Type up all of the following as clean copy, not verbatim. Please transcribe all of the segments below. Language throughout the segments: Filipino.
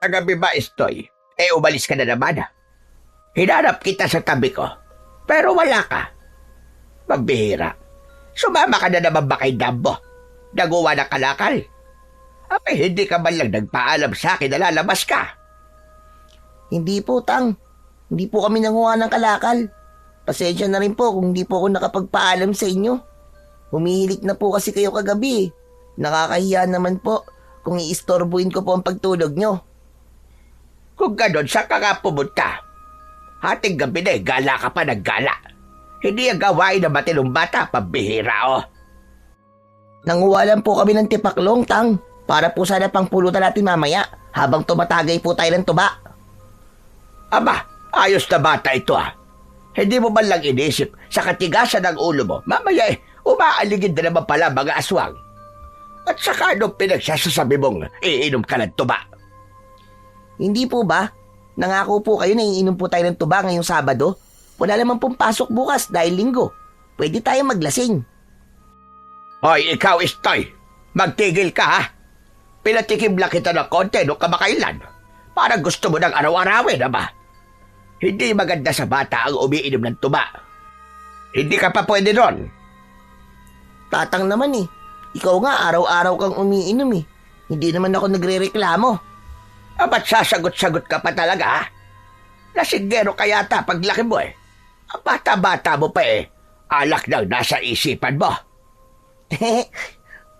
Kagabi ba, Estoy? Umalis ka na naman. Hinanap kita sa tabi ko, pero wala ka. Magbihira. Sumama ka na naman ba kay Dambo? Naguwa ng kalakal? Hindi ka man lang nagpaalam sa akin na lalabas ka. Hindi po, Tang. Hindi po kami nanguha ng kalakal. Pasensya na rin po kung hindi po ako nakapagpaalam sa inyo. Humihilik na po kasi kayo kagabi. Nakakahiya naman po kung iistorbuin ko po ang pagtulog nyo. Kung ganon, saan ka nga pumunta? Hating gabi na gala ka pa naggala. Hindi ang gawain na matinong bata, pambihira oh. Nanguha lang po kami ng tipaklong, Tang. Para po sana pang pulutan natin mamaya habang tumatagay po tayo ng tuba. Aba, ayos na bata ito ah. Hindi mo man lang inisip sa katigasan ng ulo mo. Mamaya umaaligid na naman pala mga aswang. At saka anong pinagsasasabi mong iinom ka ng tuba? Hindi po ba? Nangako po kayo na iinom po tayo ng tuba ngayong Sabado. Wala naman pong pasok bukas dahil linggo. Pwede tayo maglasing. Hoy, ikaw, Estoy. Magtigil ka ha. Pinatikim lang kita ng konti nung kamakailan. Parang gusto mo ng araw-arawin, ba? Hindi maganda sa bata ang umiinom ng tuba. Hindi ka pa pwede ron. Tatang naman eh. Ikaw nga araw-araw kang umiinom eh. Hindi naman ako nagre-reklamo. Ba't sasagot-sagot ka pa talaga ha? Lasinggero ka yata paglaki mo eh. Ang bata-bata mo pa eh. Alak lang nasa isipan mo.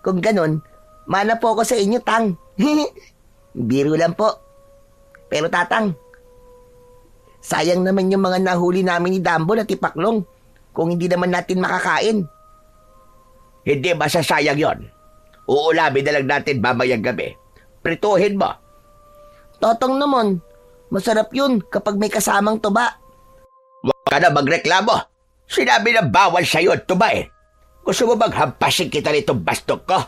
Kung ganon, mana po ako sa inyo, Tang. Biro lang po. Pero tatang, sayang naman yung mga nahuli namin ni Dambo na tipaklong kung hindi naman natin makakain. Hindi masasayang yon. Uulamin na lang natin mamayang gabi. Prituhin mo. Tatang naman, masarap yun kapag may kasamang tuba. Huwag ka na magreklamo. Sinabi na bawal sa'yo at tuba eh. Gusto mo maghampasin kita nitong bastok ko?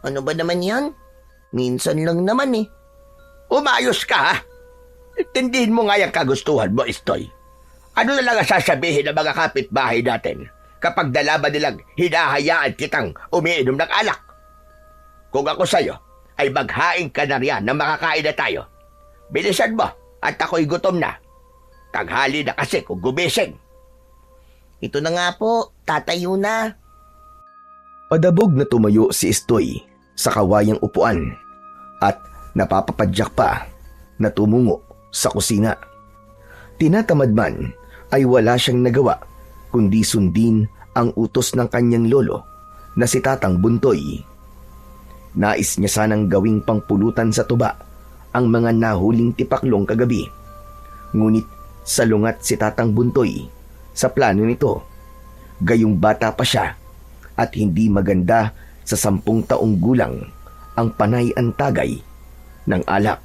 Ano ba naman yan? Minsan lang naman eh. Umayos ka ha? Intindihin mo nga yung kagustuhan mo, Estoy. Ano na lang ang sasabihin ng mga kapitbahay natin kapag nalaman nilang hinahayaan kitang umiinom ng alak? Kung ako sa'yo, ay maghain ka na riyan na makakain na tayo. Bilisan mo at ako'y gutom na. Tanghali na kasi kung gumising. Ito na nga po, tatayo na. Padabog na tumayo si Estoy sa kawayang upuan at napapapadyak pa na tumungo sa kusina. Tinatamad man ay wala siyang nagawa kundi sundin ang utos ng kanyang lolo na si Tatang Buntoy. Nais niya sanang gawing pangpulutan sa tuba ang mga nahuling tipaklong kagabi. Ngunit salungat si Tatang Buntoy sa plano nito. Gayong bata pa siya at hindi maganda sa 10 taong gulang ang panay antagay ng alak.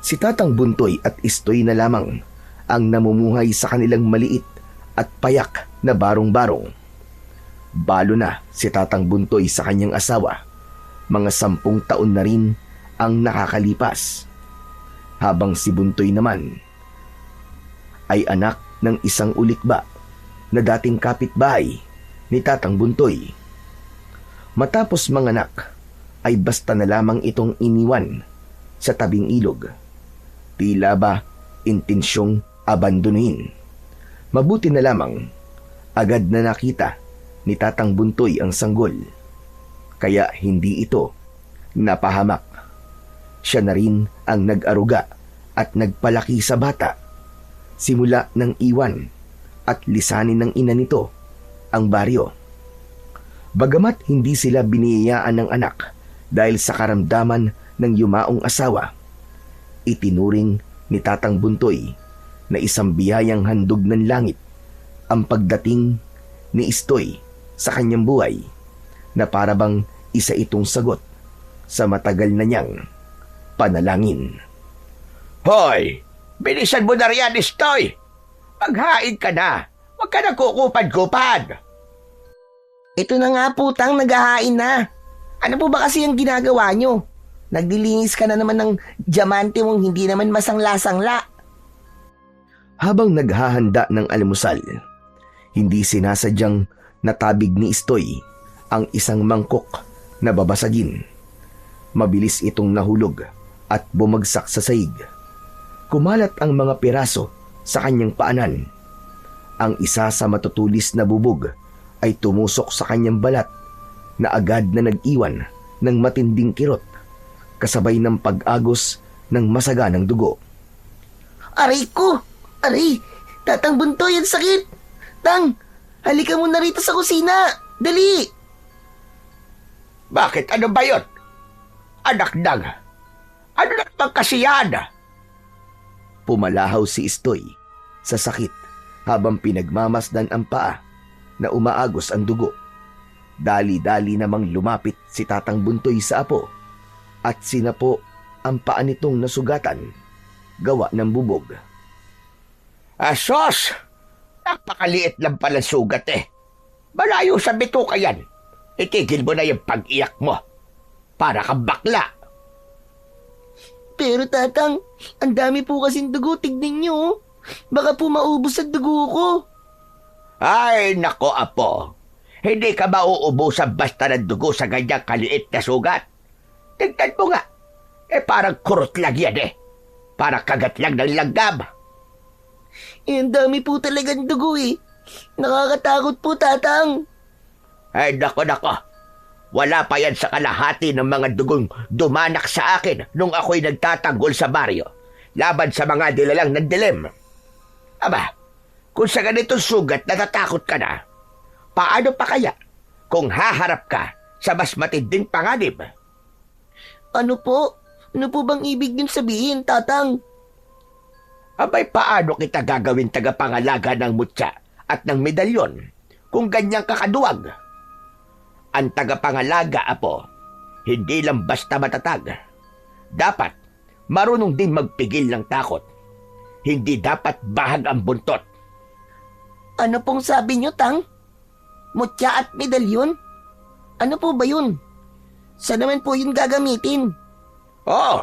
Si Tatang Buntoy at Estoy na lamang ang namumuhay sa kanilang maliit at payak na barong-barong. Balo na si Tatang Buntoy sa kanyang asawa. Mga 10 taon na rin ang nakakalipas. Habang si Buntoy naman ay anak ng isang ulikba na dating kapitbahay ni Tatang Buntoy. Matapos manganak ay basta na lamang itong iniwan sa tabing ilog. Tila ba intensyong abandonuhin. Mabuti na lamang agad na nakita ni Tatang Buntoy ang sanggol. Kaya hindi ito napahamak. Siya na rin ang nag-aruga at nagpalaki sa bata. Simula ng iwan at lisanin ng ina nito ang baryo. Bagamat hindi sila biniyayaan ng anak dahil sa karamdaman ng yumaong asawa, itinuring ni Tatang Buntoy na isang biyayang handog ng langit ang pagdating ni Estoy sa kanyang buhay, na parabang isa itong sagot sa matagal na niyang panalangin. Hoy! Bilisan mo na riyan, Estoy! Maghain ka na! Huwag ka na kukupad-kupad! Ito na nga po, Tang, naghahain na. Ano po ba kasi yung ginagawa nyo? Nagdilinis ka na naman ng diamante mong hindi naman masangla-sangla. Habang naghahanda ng almusal, hindi sinasadyang natabig ni Estoy ang isang mangkok na babasagin. Mabilis itong nahulog at bumagsak sa sahig. Kumalat ang mga piraso sa kanyang paanan. Ang isa sa matutulis na bubog ay tumusok sa kanyang balat na agad na nag-iwan ng matinding kirot kasabay ng pag-agos ng masaganang dugo. Aray ko! Aray! Tatang Buntoy, ang sakit! Tang, halika muna rito sa kusina! Dali! Bakit? Ano ba yun? Anak nang, ano na naman kasi yan? Pumalahaw si Istoy sa sakit habang pinagmamasdan ang paa na umaagos ang dugo. Dali-dali namang lumapit si Tatang Buntoy sa apo at sinapo ang paa nitong nasugatan gawa ng bubog. Asos! Napakaliit lang pala sugat eh. Malayo sa bituka yan. Itigil mo na yung pag-iyak mo. Para kang bakla. Pero tatang, ang dami po kasing dugo, tignan niyo. Oh. Baka po maubos ang dugo ko. Ay, nako apo. Hindi ka mauubusan basta ng dugo sa ganyang kaliit na sugat. Tignan mo nga. Parang kurot lang yan eh. Para kagat lang ng langgam. Ang dami po talagang dugo eh. Nakakatakot po, tatang. Ay, nako. Wala pa yan sa kalahati ng mga dugong dumanak sa akin nung ako'y nagtatanggol sa baryo laban sa mga dilalang ng dilim. Aba, kung sa ganitong sugat natatakot ka na, paano pa kaya kung haharap ka sa mas matinding panganib? Ano po? Ano po bang ibig niyong sabihin, tatang? Abay, paano kita gagawin tagapangalaga ng mutya at ng medalyon kung ganyang kakaduwag? Ang tagapangalaga, apo, hindi lang basta matatag. Dapat marunong din magpigil ng takot. Hindi dapat bahag ang buntot. Ano pong sabi niyo, tang? Mutya at medalyon? Ano po ba yun? Saan naman po yun gagamitin? Oo,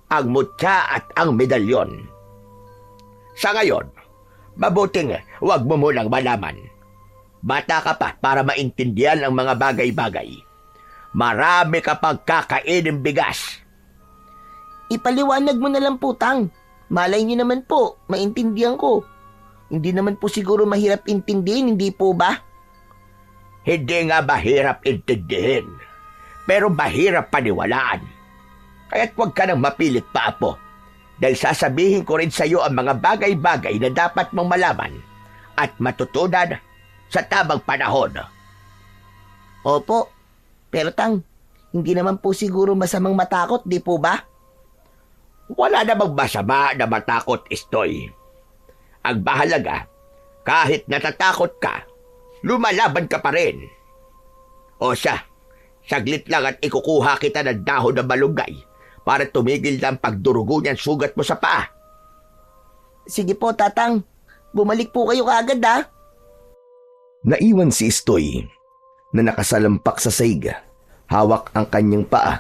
ang mutya at ang medalyon. Sa ngayon, mabuting huwag mo munang malaman. Bata ka pa para maintindihan ang mga bagay-bagay. Marami ka pang kakainin bigas. Ipaliwanag mo na lang po, tang. Malay niyo naman po, maintindihan ko. Hindi naman po siguro mahirap intindihin, hindi po ba? Hindi nga mahirap intindihin, pero mahirap paniwalaan. Kaya't huwag ka nang mapilit pa, apo. Dahil sasabihin ko rin sa iyo ang mga bagay-bagay na dapat mong malaman at matutunan sa tamang panahon. Opo, pero tang, hindi naman po siguro masamang matakot, di po ba? Wala namang masama na matakot, Istoy. Ang bahalaga, kahit natatakot ka, lumalaban ka pa rin. O siya, saglit lang at ikukuha kita ng dahon ng malunggay para tumigil ng pagdurugo niyan sugat mo sa paa. Sige po, tatang. Bumalik po kayo kaagad, ha? Naiwan si Istoy na nakasalampak sa sahig, hawak ang kanyang paa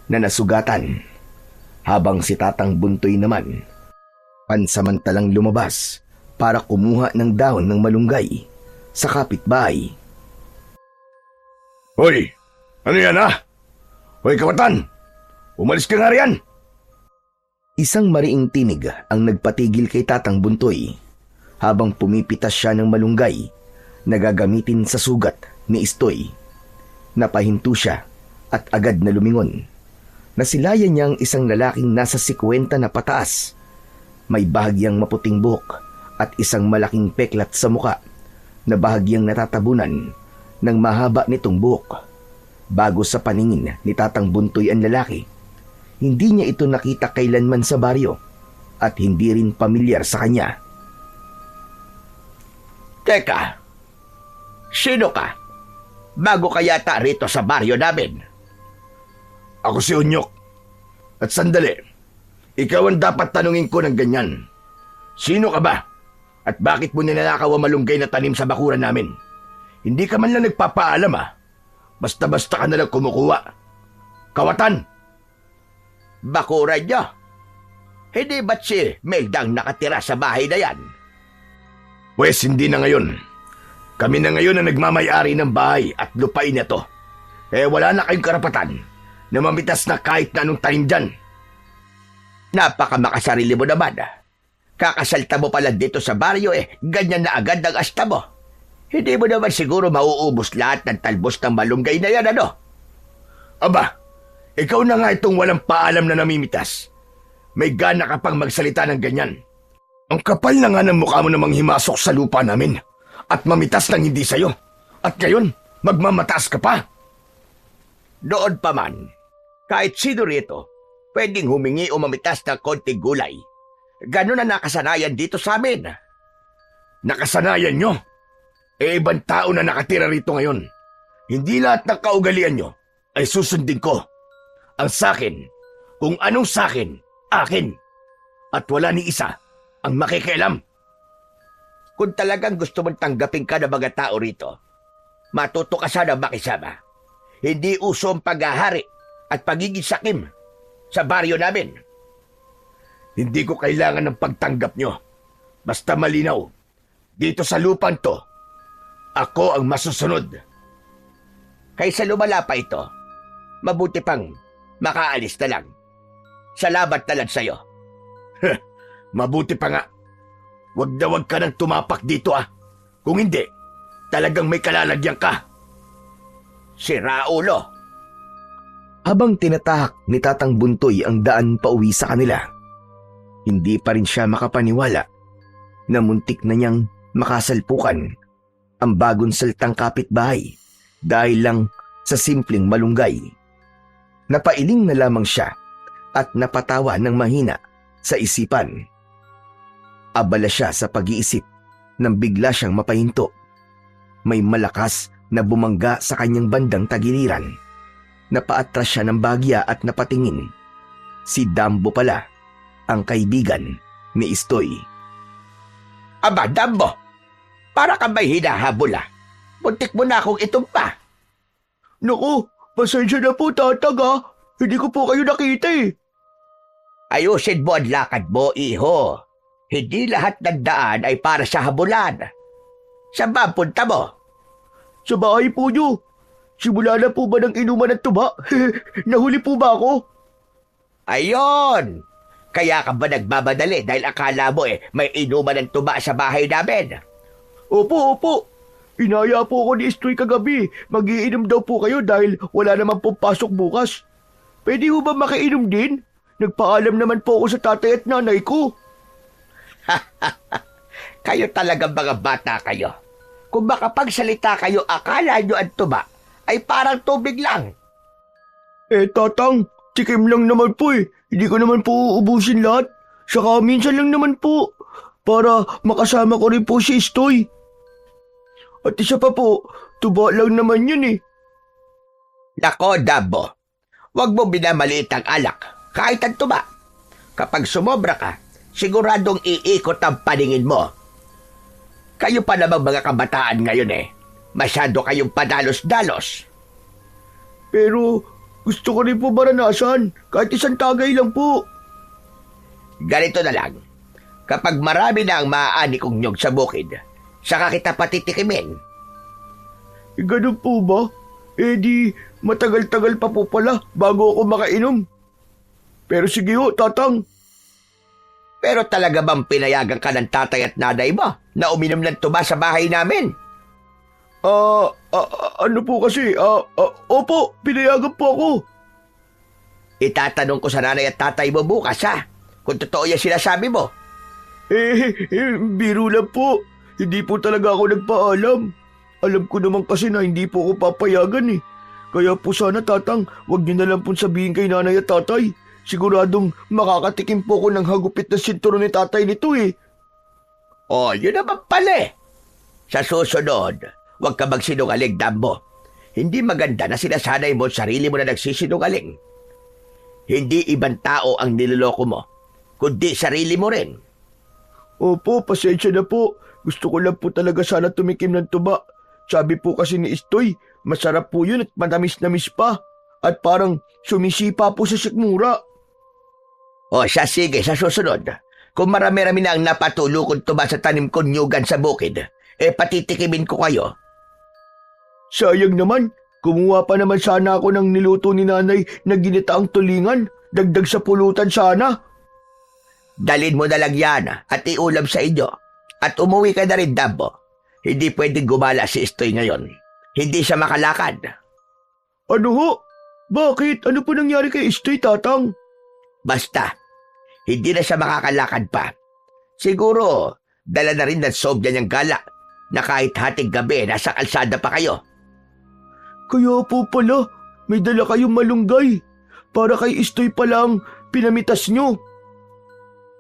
na nasugatan, habang si Tatang Buntoy naman pansamantalang lumabas para kumuha ng dahon ng malunggay sa kapitbahay. Hoy! Ano yan, ha? Hoy, kawatan! Umalis ka nga riyan! Isang mariing tinig ang nagpatigil kay Tatang Buntoy habang pumipitas siya ng malunggay na gagamitin sa sugat ni Istoy. Napahinto siya at agad na lumingon. Nasilayan niya ang isang lalaking nasa 50 na pataas. May bahagyang maputing buhok at isang malaking peklat sa muka na bahagyang natatabunan ng mahaba nitong buhok. Bago sa paningin ni Tatang Buntoy ang lalaki, hindi niya ito nakita kailanman sa baryo at hindi rin pamilyar sa kanya. Teka, sino ka? Bago ka yata rito sa baryo namin. Ako si Unyok. At sandali, ikaw ang dapat tanungin ko ng ganyan. Sino ka ba? At bakit mo ninanakaw ang malunggay na tanim sa bakuran namin? Hindi ka man lang nagpapaalam, ha? Basta-basta ka nalang kumukuha. Kawatan! Bakuran niyo? Hindi ba't si Meldang nakatira sa bahay na yan? Pwes, hindi na ngayon. Kami na ngayon ang nagmamayari ng bahay at lupain na to. Wala na kayong karapatan na mamitas na kahit na anong tanim dyan. Napaka makasarili mo naman. Kakasalta mo pala dito sa baryo ganyan na agad ang asta mo. Hindi mo naman siguro mauubos lahat ng talbos ng malunggay na yan, ano? Aba, ikaw na nga itong walang paalam na namimitas. May gana ka pang magsalita ng ganyan. Ang kapal na nga ng mukha mo namang himasok sa lupa namin at mamitas ng hindi sayo. At ngayon, magmamataas ka pa. Noon pa man, kahit sino rito, pwedeng humingi o mamitas ng konting gulay. Ganun na nakasanayan dito sa amin. Nakasanayan nyo? Ibang tao na nakatira rito ngayon. Hindi lahat ng kaugalian nyo ay susundin ko. Ang sakin, kung anong sakin, akin. At wala ni isa ang makikialam. Kung talagang gusto mong tanggapin ka ng mga tao rito, matuto ka sana makisama. Hindi uso ang paghahari at pagiging sakim sa baryo namin. Hindi ko kailangan ng pagtanggap nyo. Basta malinaw, dito sa lupang to, ako ang masusunod. Kaysa lumala pa ito, mabuti pang makaalis na lang. Salamat na lang sa'yo. Mabuti pa nga. Wag na wag ka nang tumapak dito Kung hindi, talagang may kalalagyan ka. Si Raulo. Habang tinatahak ni Tatang Buntoy ang daan pauwi sa kanila, hindi pa rin siya makapaniwala na muntik na niyang makasalpukan ang bagong saltang kapitbahay dahil lang sa simpleng malunggay. Napailing na lamang siya at napatawa ng mahina sa isipan. Abala siya sa pag-iisip nang bigla siyang mapahinto. May malakas na bumangga sa kanyang bandang tagiliran. Napaatras siya ng bagya at napatingin. Si Dambo pala, ang kaibigan ni Istoy. Aba, Dambo! Para ka ba'y hinahabol Muntik mo na akong itumpa. Naku, pasensya na po tatag Hindi ko po kayo nakita Ayusin mo ang lakad mo, iho. Hindi lahat ng daan ay para sa habulan. Saan ba ang punta mo? Sa bahay po nyo. Simula na po ba ng inuman ng tuba? Nahuli po ba ako? Ayon! Kaya ka ba nagmamadali dahil akala mo may inuman ng tuba sa bahay namin? Opo. Inaya po ako ni Istoy kagabi. Magiinom daw po kayo dahil wala naman pong pasok bukas. Pwede ho ba makainom din? Nagpaalam naman po ako sa tatay at nanay ko. Kayo talagang mga bata kayo. Kung makapagsalita kayo, akala nyo ang tuba ay parang tubig lang. Tatang, tikim lang naman po Hindi ko naman po uubusin lahat. Saka minsan lang naman po. Para makasama ko rin po si Istoy. At isa pa po, tuba lang naman yun Nako, Dabo. Huwag mo binamaliit ang alak, kahit ang tuba. Kapag sumobra ka, siguradong iikot ang paningin mo. Kayo pa namang mga kabataan ngayon Masyado kayong padalos-dalos. Pero gusto ko rin po maranasan, kahit isang tagay lang po. Ganito na lang. Kapag marami na ang maaani kong nyog sa bukid, saka kita patitikimin. Ganun po ba? Di matagal-tagal pa po pala bago ako makainom. Pero sige ho, tatang. Pero talaga bang pinayagan ka ng tatay at nanay mo na uminom ng tuba sa bahay namin? Ano po kasi? Opo, pinayagan po ako. Itatanong ko sa nanay at tatay mo bukas kung totoo yan sinasabi mo. Biro lang po. Hindi po talaga ako nagpaalam. Alam ko naman kasi na hindi po ako papayagan Kaya po sana tatang, wag niyo na lang po sabihin kay nanay at tatay. Siguradong makakatikim po ko ng hagupit na sinturon ni tatay nito Yun naman pala Sa susunod, huwag ka magsinungaling, Dambo. Hindi maganda na sinasanay mo sarili mo na nagsisinungaling. Hindi ibang tao ang niloloko mo, kundi sarili mo rin. Opo, pasensya na po. Gusto ko lang po talaga sana tumikim ng tuba. Sabi po kasi ni Istoy, masarap po yun at manamis-namis pa. At parang sumisipa po sa sikmura. Sige, sa susunod. Kung marami-rami na ang napatulo kong tuba sa tanim kong nyugan sa bukid, patitikimin ko kayo. Sayang naman, kumuha pa naman sana ako ng niluto ni nanay na ginitaang tulingan. Dagdag sa pulutan sana. Dalin mo na lang yan at iulam sa inyo. At umuwi ka na rin, Dambo. Hindi pwedeng gumala si Istoy ngayon. Hindi siya makalakad. Ano ho? Bakit? Ano po nangyari kay Istoy, Tatang? Basta, hindi na siya makakalakad pa. Siguro, dala na rin ng sobya niyang gala na kahit hating gabi nasa kalsada pa kayo. Kaya po pala, may dala kayong malunggay. Para kay Istoy pa lang pinamitas nyo.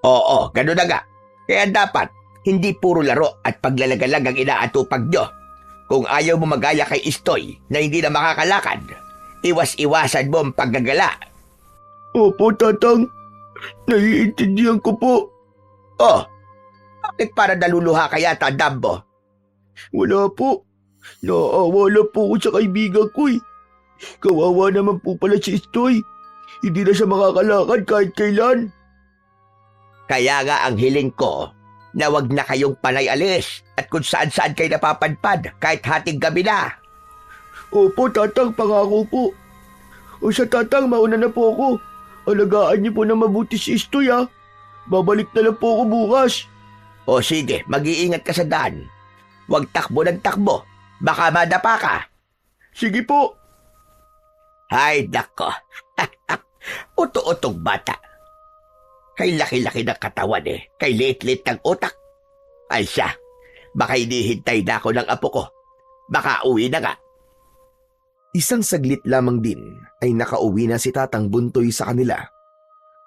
Oo, gano'n na nga. Kaya dapat, hindi puro laro at paglalagalag ang inaatupag nyo. Kung ayaw mo magaya kay Istoy na hindi na makakalakad, iwas-iwasan mo ang paggagala. Opo, Tatang. Naiintindihan ko po. Oh, bakit para naluluha ka yata, Dambo? Wala po. Naawa lang po ko sa kaibigan ko eh. Kawawa naman po pala si Istoy. Hindi na siya makakalakad kahit kailan. Kaya nga ang hiling ko na wag na kayong panay alis at kung saan-saan kayo napapadpad kahit hating gabi na. Opo, Tatang, pangako po. O siya, Tatang, mauna na po ako. Alagaan niyo po na mabuti si Istoy, ha. Babalik na lang po ako bukas. O sige, mag-iingat ka sa daan. Huwag takbo ng takbo. Baka madapa ka. Sige po. Hay, nako. Uto-utong bata. Kay laki-laki ng katawan kay liit-liit ng utak. Ay siya, baka hinihintay na ako ng apo ko. Baka uwi na nga. Isang saglit lamang din ay nakauwi na si Tatang Buntoy sa kanila.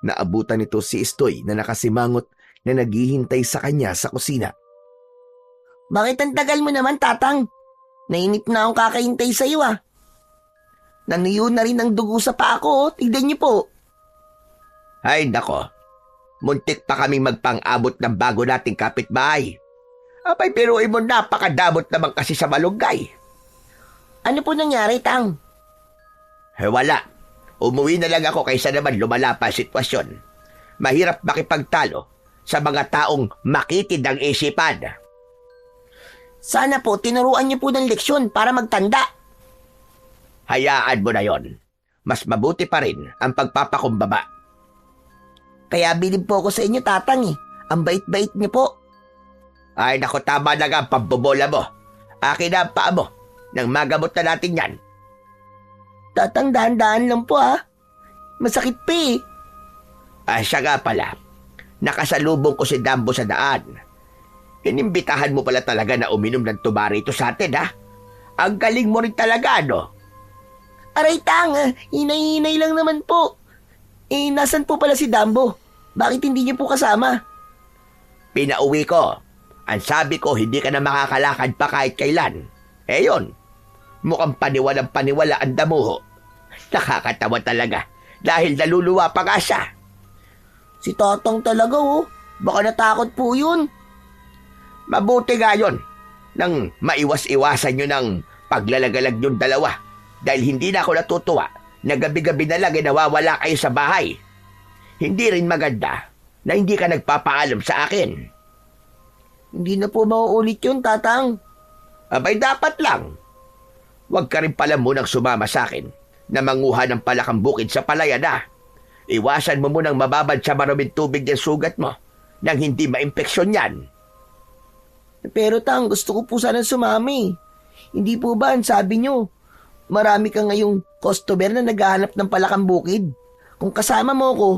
Naabutan nito si Istoy na nakasimangot na naghihintay sa kanya sa kusina. Bakit ang tagal mo naman, Tatang? Nainip na akong kakahintay sa iyo, ah. Nanuyo na rin ang dugo sa paa ko, oh. Tignan niyo po. Ay, nako. Muntik pa kaming magpang-abot ng bago nating kapitbahay. Abay, biruin mo, napakadamot naman kasi sa malunggay. Ano po nangyari, Tang? Wala. Umuwi na lang ako kaysa naman lumala pa ang sitwasyon. Mahirap makipagtalo sa mga taong makitid ang isipan. Sana po tinuruan niyo po ng leksyon para magtanda. Hayaan mo na yon. Mas mabuti pa rin ang pagpapakumbaba. Kaya bilib po ako sa inyo, Tatang eh. Ang bait-bait niyo po. Ay, naku, tama na nga ang pambobola mo. Akin na ang paa mo. Nang magamot na natin yan. Tatang, dahan-dahan lang po, ah. Masakit pa eh. Siya nga pala. Nakasalubong ko si Dambo sa daan. Inimbitahan mo pala talaga na uminom ng tubarito sa atin, ha? Ang galing mo rin talaga, no? Aray, Tang, hinay-hinay lang naman po. Nasan po pala si Dambo? Bakit hindi niyo po kasama? Pinauwi ko. Ang sabi ko, hindi ka na makakalakad pa kahit kailan. Yun. Mukhang paniwalang-paniwala ang damuho. Nakakatawa talaga dahil naluluwa pa nga siya. Si Tatang talaga, oh. Baka natakot po yun. Mabuti nga yun nang maiwas-iwasan nyo ng paglalagalag yung dalawa dahil hindi na ako natutuwa na gabi-gabi na lang nawawala kayo sa bahay. Hindi rin maganda na hindi ka nagpapaalam sa akin. Hindi na po mauulit yun, Tatang. Abay, dapat lang. Huwag ka rin pala munang sumama sa akin na manguha ng palakang bukid sa palayan na. Iwasan mo munang mababad sa maruming tubig yung sugat mo nang hindi maimpeksyon yan. Pero Tang, gusto ko po sana sumami. Hindi po ba, sabi nyo, marami ka ngayong customer na naghahanap ng palakang bukid. Kung kasama mo ko,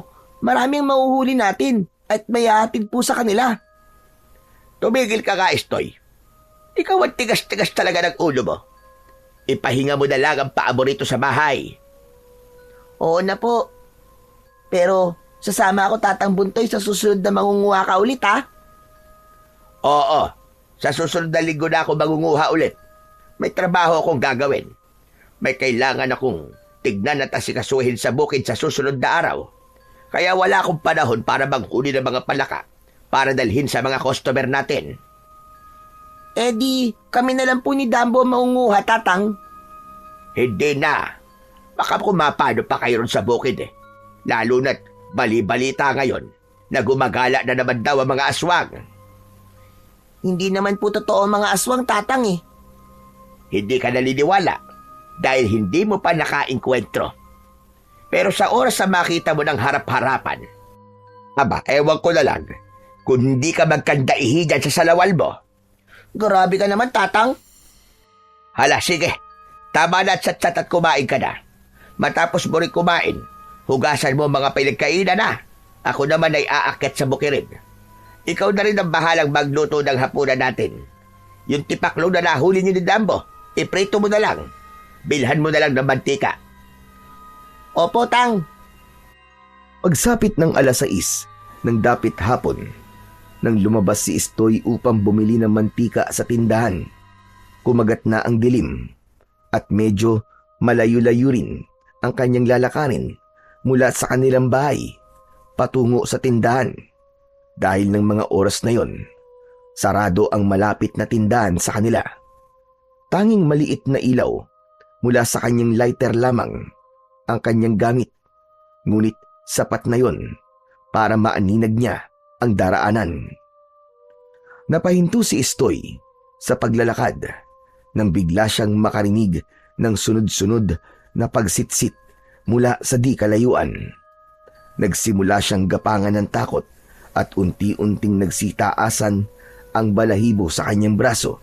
marami ang mahuhuli natin at may hahatid po sa kanila. Tumigil ka nga, Istoy. Ikaw ang tigas-tigas talaga ng ulo mo. Ipahinga mo na lang ang paa mo rito sa bahay. Oo na po. Pero sasama ako, Tatang Buntoy, sa susunod na mangunguha ka ulit, ha? Oo, sa susunod na linggo na ako mangunguha ulit. May trabaho akong gagawin. May kailangan akong tignan at asikasuhin sa bukid sa susunod na araw. Kaya wala akong panahon para manghuli ng mga palaka para dalhin sa mga customer natin. Di, kami na lang po ni Dambo mangunguha, Tatang. Hindi na. Baka kumapano pa kayo ron sa bukid Lalo na't bali-balita ngayon na gumagala na naman daw ang mga aswang. Hindi naman po totoo ang mga aswang, Tatang eh. Hindi ka naniniwala dahil hindi mo pa nakainkwentro. Pero sa oras na makita mo ng harap-harapan, Aba, ewan ko na lang. Kung hindi ka magkandaihi dyan sa salawal mo. Grabe ka naman, Tatang. Hala, sige. Tama na at satsat at kumain ka na. Matapos mo rin kumain, hugasan mo mga pinagkainan na. Ako naman ay aakyat sa bukirin. Ikaw na rin ang bahalang magluto ng hapunan natin. Yung tipaklong na nahuli niyo ni Dambo, iprito mo na lang. Bilhan mo na lang ng mantika. Opo, Tang. Pagsapit ng alas 6 ng dapit hapon, nang lumabas si Istoy upang bumili ng mantika sa tindahan, kumagat na ang dilim at medyo malayo-layo rin ang kanyang lalakarin mula sa kanilang bahay patungo sa tindahan. Dahil ng mga oras na yon, sarado ang malapit na tindahan sa kanila. Tanging maliit na ilaw mula sa kanyang lighter lamang ang kanyang gamit, ngunit sapat na yon para maaninag niya ang daraanan. Napahinto si Istoy sa paglalakad nang bigla siyang makarinig ng sunod-sunod na pagsitsit mula sa di kalayuan. Nagsimula siyang gapangan ng takot at unti-unting nagsitaasan ang balahibo sa kanyang braso.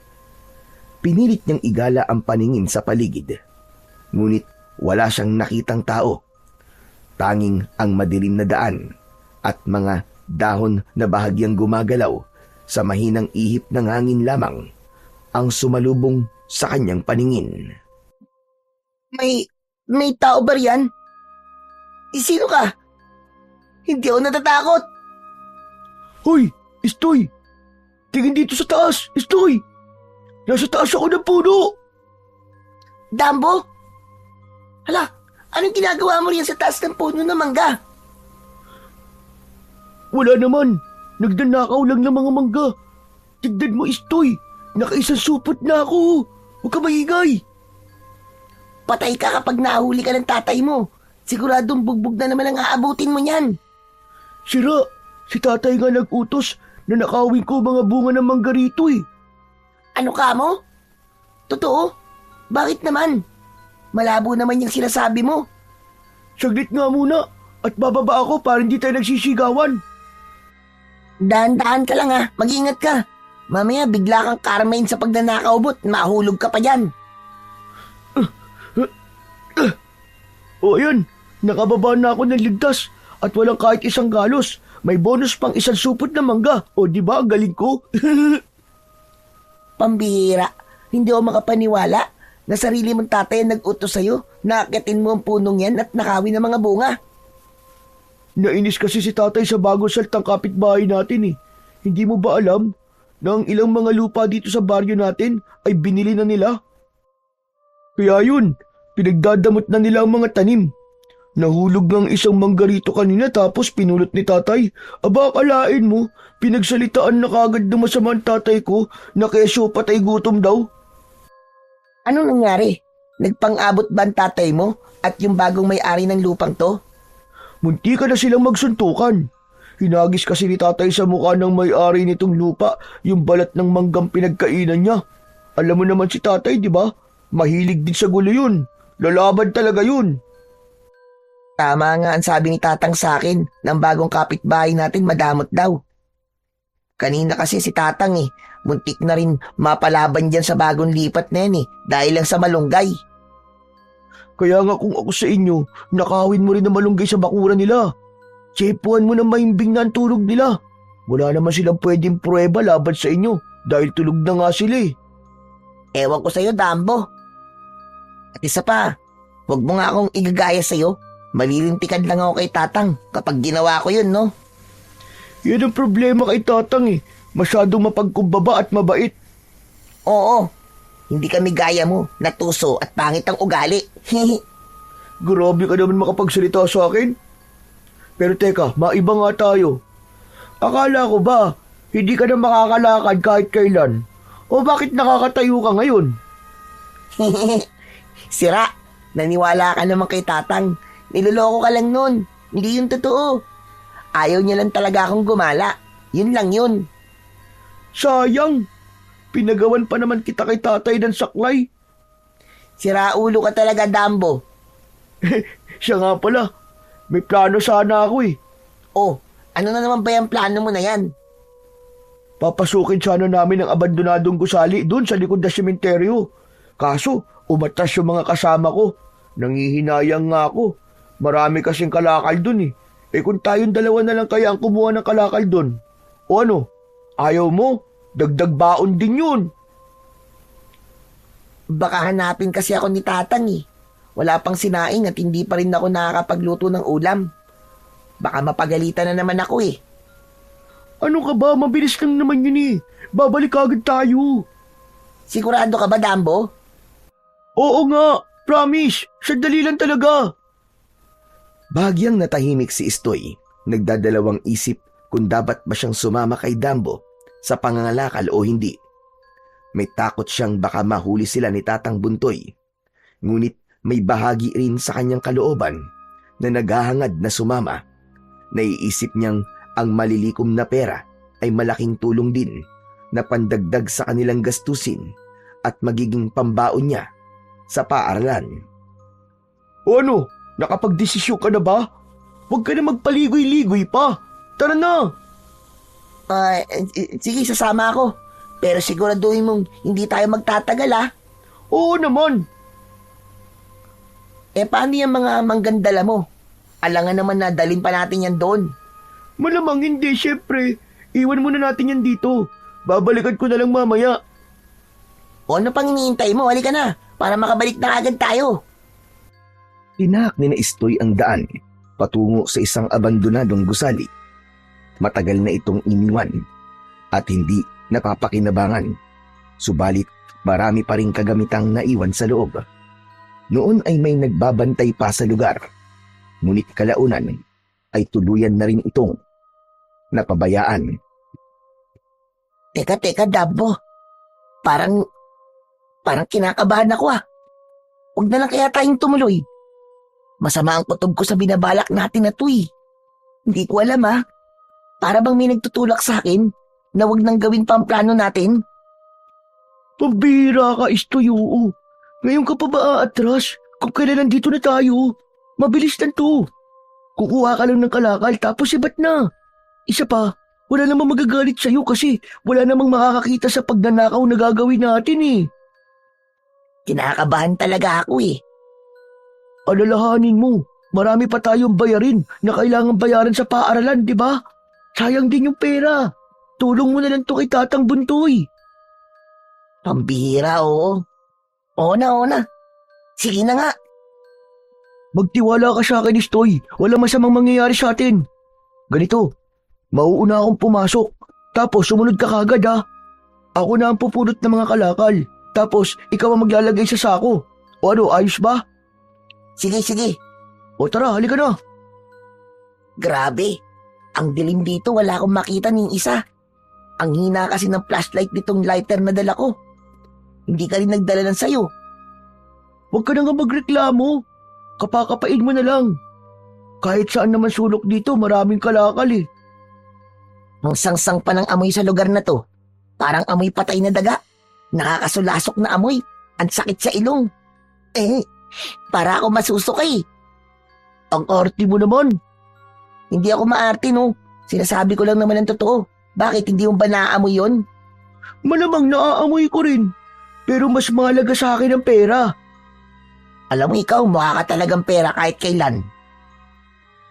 Pinilit niyang igala ang paningin sa paligid, ngunit wala siyang nakitang tao. Tanging ang madilim na daan at mga dahon na bahagyang gumagalaw sa mahinang ihip ng hangin lamang ang sumalubong sa kanyang paningin. May tao ba riyan? Sino ka? Hindi ako natatakot. Hoy, Istoy! Tingin dito sa taas, Istoy! Nasa taas ako ng puno! Dambo? Hala, anong ginagawa mo riyan sa taas ng puno ng mangga? Wala naman. Nagdanakaw lang ng mga mangga. Tignan mo, Istoy. Nakaisang supot na ako. Huwag ka maingay. Patay ka kapag nahuli ka ng tatay mo. Siguradong bugbog na naman ang aabutin mo niyan. Sira, si tatay nga nag-utos na nakawin ko mga bunga ng mangga rito eh. Ano ka mo? Totoo? Bakit naman? Malabo naman yung sinasabi mo. Saglit nga muna at bababa ako para hindi tayo nagsisigawan. Dahan-dahan ka lang ha. Mag-ingat ka. Mamaya bigla kang Carmine sa pagnanakaubot. Mahulog ka pa dyan. O ayan, nakababa na ako ng ligtas at walang kahit isang galos. May bonus pang isang supot na mangga. O di ba ang galing ko? Pambihira. Hindi ako makapaniwala na sarili mong tatay ang nag-utos sa'yo. Naakitin mo ang punong yan at nakawin ng mga bunga. Nainis kasi si tatay sa bagong saltang kapitbahay natin eh. Hindi mo ba alam na ang ilang mga lupa dito sa baryo natin ay binili na nila? Kaya yun, pinagdadamot na nila ang mga tanim. Nahulog ng isang mangga rito kanina tapos pinulot ni tatay. Aba, akalain mo, pinagsalitaan na kagad ng masama ang tatay ko na kesyo patay gutom daw. Anong nangyari? Nagpang-abot ba ang tatay mo at yung bagong may-ari ng lupang to? Munti ka na silang magsuntukan. Hinagis kasi ni tatay sa mukha ng may-ari nitong lupa yung balat ng manggang pinagkainan niya. Alam mo naman si tatay, di ba? Mahilig din sa gulo yun. Lalaban talaga yun. Tama nga ang sabi ni Tatang sa akin ng bagong kapitbahay natin madamot daw. Kanina kasi si Tatang muntik na rin mapalaban dyan sa bagong lipat na yan dahil lang sa malunggay. Kaya nga kung ako sa inyo, nakawin mo rin na malunggay sa bakuran nila. Tsepuan mo na mahimbing na ang tulog nila. Wala naman silang pwedeng pruweba laban sa inyo dahil tulog na nga sila eh. Ewan ko sa'yo, Dambo. At isa pa, huwag mo nga akong igagaya sa'yo. Malilintikan lang ako kay Tatang kapag ginawa ko yun, no? Yan ang problema kay Tatang eh. Masyadong mapagkumbaba at mabait. Oo, hindi kami gaya mo, natuso at pangit ang ugali. Grabe ka naman makapagsalita sa akin. Pero teka, maiba nga tayo. Akala ko ba, hindi ka na makakalakad kahit kailan? O bakit nakakatayo ka ngayon? Sira, naniwala ka naman kay Tatang. Niloloko ka lang nun. Hindi yun totoo. Ayaw niya lang talaga akong gumala. Yun lang yun. Sayang. Pinagawan pa naman kita kay tatay ng saklay. Sira ulo ka talaga, Dambo. Siya nga pala. May plano sana ako eh. Oh, Ano na naman ba yung plano mo na yan? Papasukin sana namin ang abandonadong gusali doon sa likod ng sementeryo. Kaso, umatras yung mga kasama ko. Nangihinayang nga ako. Marami kasing kalakal doon eh. Kung tayong dalawa na lang kaya ang kumuha ng kalakal doon. O ano, ayaw mo? Dagdag baon din yun. Baka hanapin kasi ako ni Tatang eh. Wala pang sinaing at hindi pa rin ako nakakapagluto ng ulam. Baka mapagalitan na naman ako eh. Ano ka ba? Mabilis lang naman yun eh. Babalik agad tayo. Sigurado ka ba, Dambo? Oo nga, promise. Sandali lang talaga. Bahagyang natahimik si Istoy, nagdadalawang isip kung dapat ba siyang sumama kay Dambo sa pangangalakal o hindi. May takot siyang baka mahuli sila ni Tatang Buntoy. Ngunit may bahagi rin sa kanyang kalooban na naghahangad na sumama. Naiisip niyang ang malilikom na pera ay malaking tulong din na pandagdag sa kanilang gastusin at magiging pambaon niya sa paaralan. O ano, nakapagdesisyon ka na ba? Huwag ka na magpaligoy-ligoy pa. Tara na. Sige, sasama ako. Pero siguraduhin mong hindi tayo magtatagal ah. Oo naman. Paano yung mga manggandala mo? Alangan naman na dalhin pa natin yan doon. Malamang hindi, syempre. Iwan muna natin yan dito. Babalikan ko na lang mamaya. O ano pang iniintay mo? Halika na, para makabalik na agad tayo. Tinahak ni na Istoy ang daan patungo sa isang abandonadong gusali. Matagal na itong iniwan at hindi napapakinabangan. Subalit marami pa rin kagamitang naiwan sa loob. Noon ay may nagbabantay pa sa lugar. Ngunit kalaunan ay tuluyan na rin itong napabayaan. Teka, Dambo. Parang kinakabahan ako ah. Huwag na lang kaya tayong tumuloy. Masama ang kutob ko sa binabalak natin na to eh. Hindi ko alam ah. Para bang may nagtutulak sa akin na huwag nang gawin pa ang plano natin? Pambira ka, Istoy, oo. Ngayon ka pa ba aatras? Kung kailan nandito na tayo. Mabilis lang to. Kukuha ka lang ng kalakal tapos ibat na. Isa pa, wala namang magagalit sa'yo kasi wala namang makakakita sa pagnanakaw na gagawin natin eh. Kinakabahan talaga ako eh. Alalahanin mo, marami pa tayong bayarin na kailangan bayaran sa paaralan, di ba? Sayang din yung pera. Tulong mo na lang to kay Tatang Buntoy. Pambihira, oo. Oo na. Sige na nga. Magtiwala ka sa akin, Istoy. Walang masamang mangyayari sa atin. Ganito, mauuna akong pumasok. Tapos sumunod ka kagad ha. Ako na ang pupulot ng mga kalakal. Tapos ikaw ang maglalagay sa sako. O ano, ayos ba? Sige. O tara, halika na. Grabe. Ang dilim dito, wala akong makita ng isa. Ang hina kasi ng flashlight nitong lighter na dala ko. Hindi ka rin nagdala ng sayo. Huwag ka na nga magreklamo. Kapakapain mo na lang. Kahit saan naman sulok dito, maraming kalakal eh. Ang sangsang pa ng amoy sa lugar na to. Parang amoy patay na daga. Nakakasulasok na amoy. Ang sakit sa ilong. Para ako masusukay. Ang arte mo naman. Hindi ako maarte no. Sinasabi ko lang naman ang totoo. Bakit hindi mo ba naaamoy yon? Malamang naaamoy ko rin. Pero mas mahalaga sa akin ang pera. Alam mo ikaw, mukha ka talagang pera kahit kailan.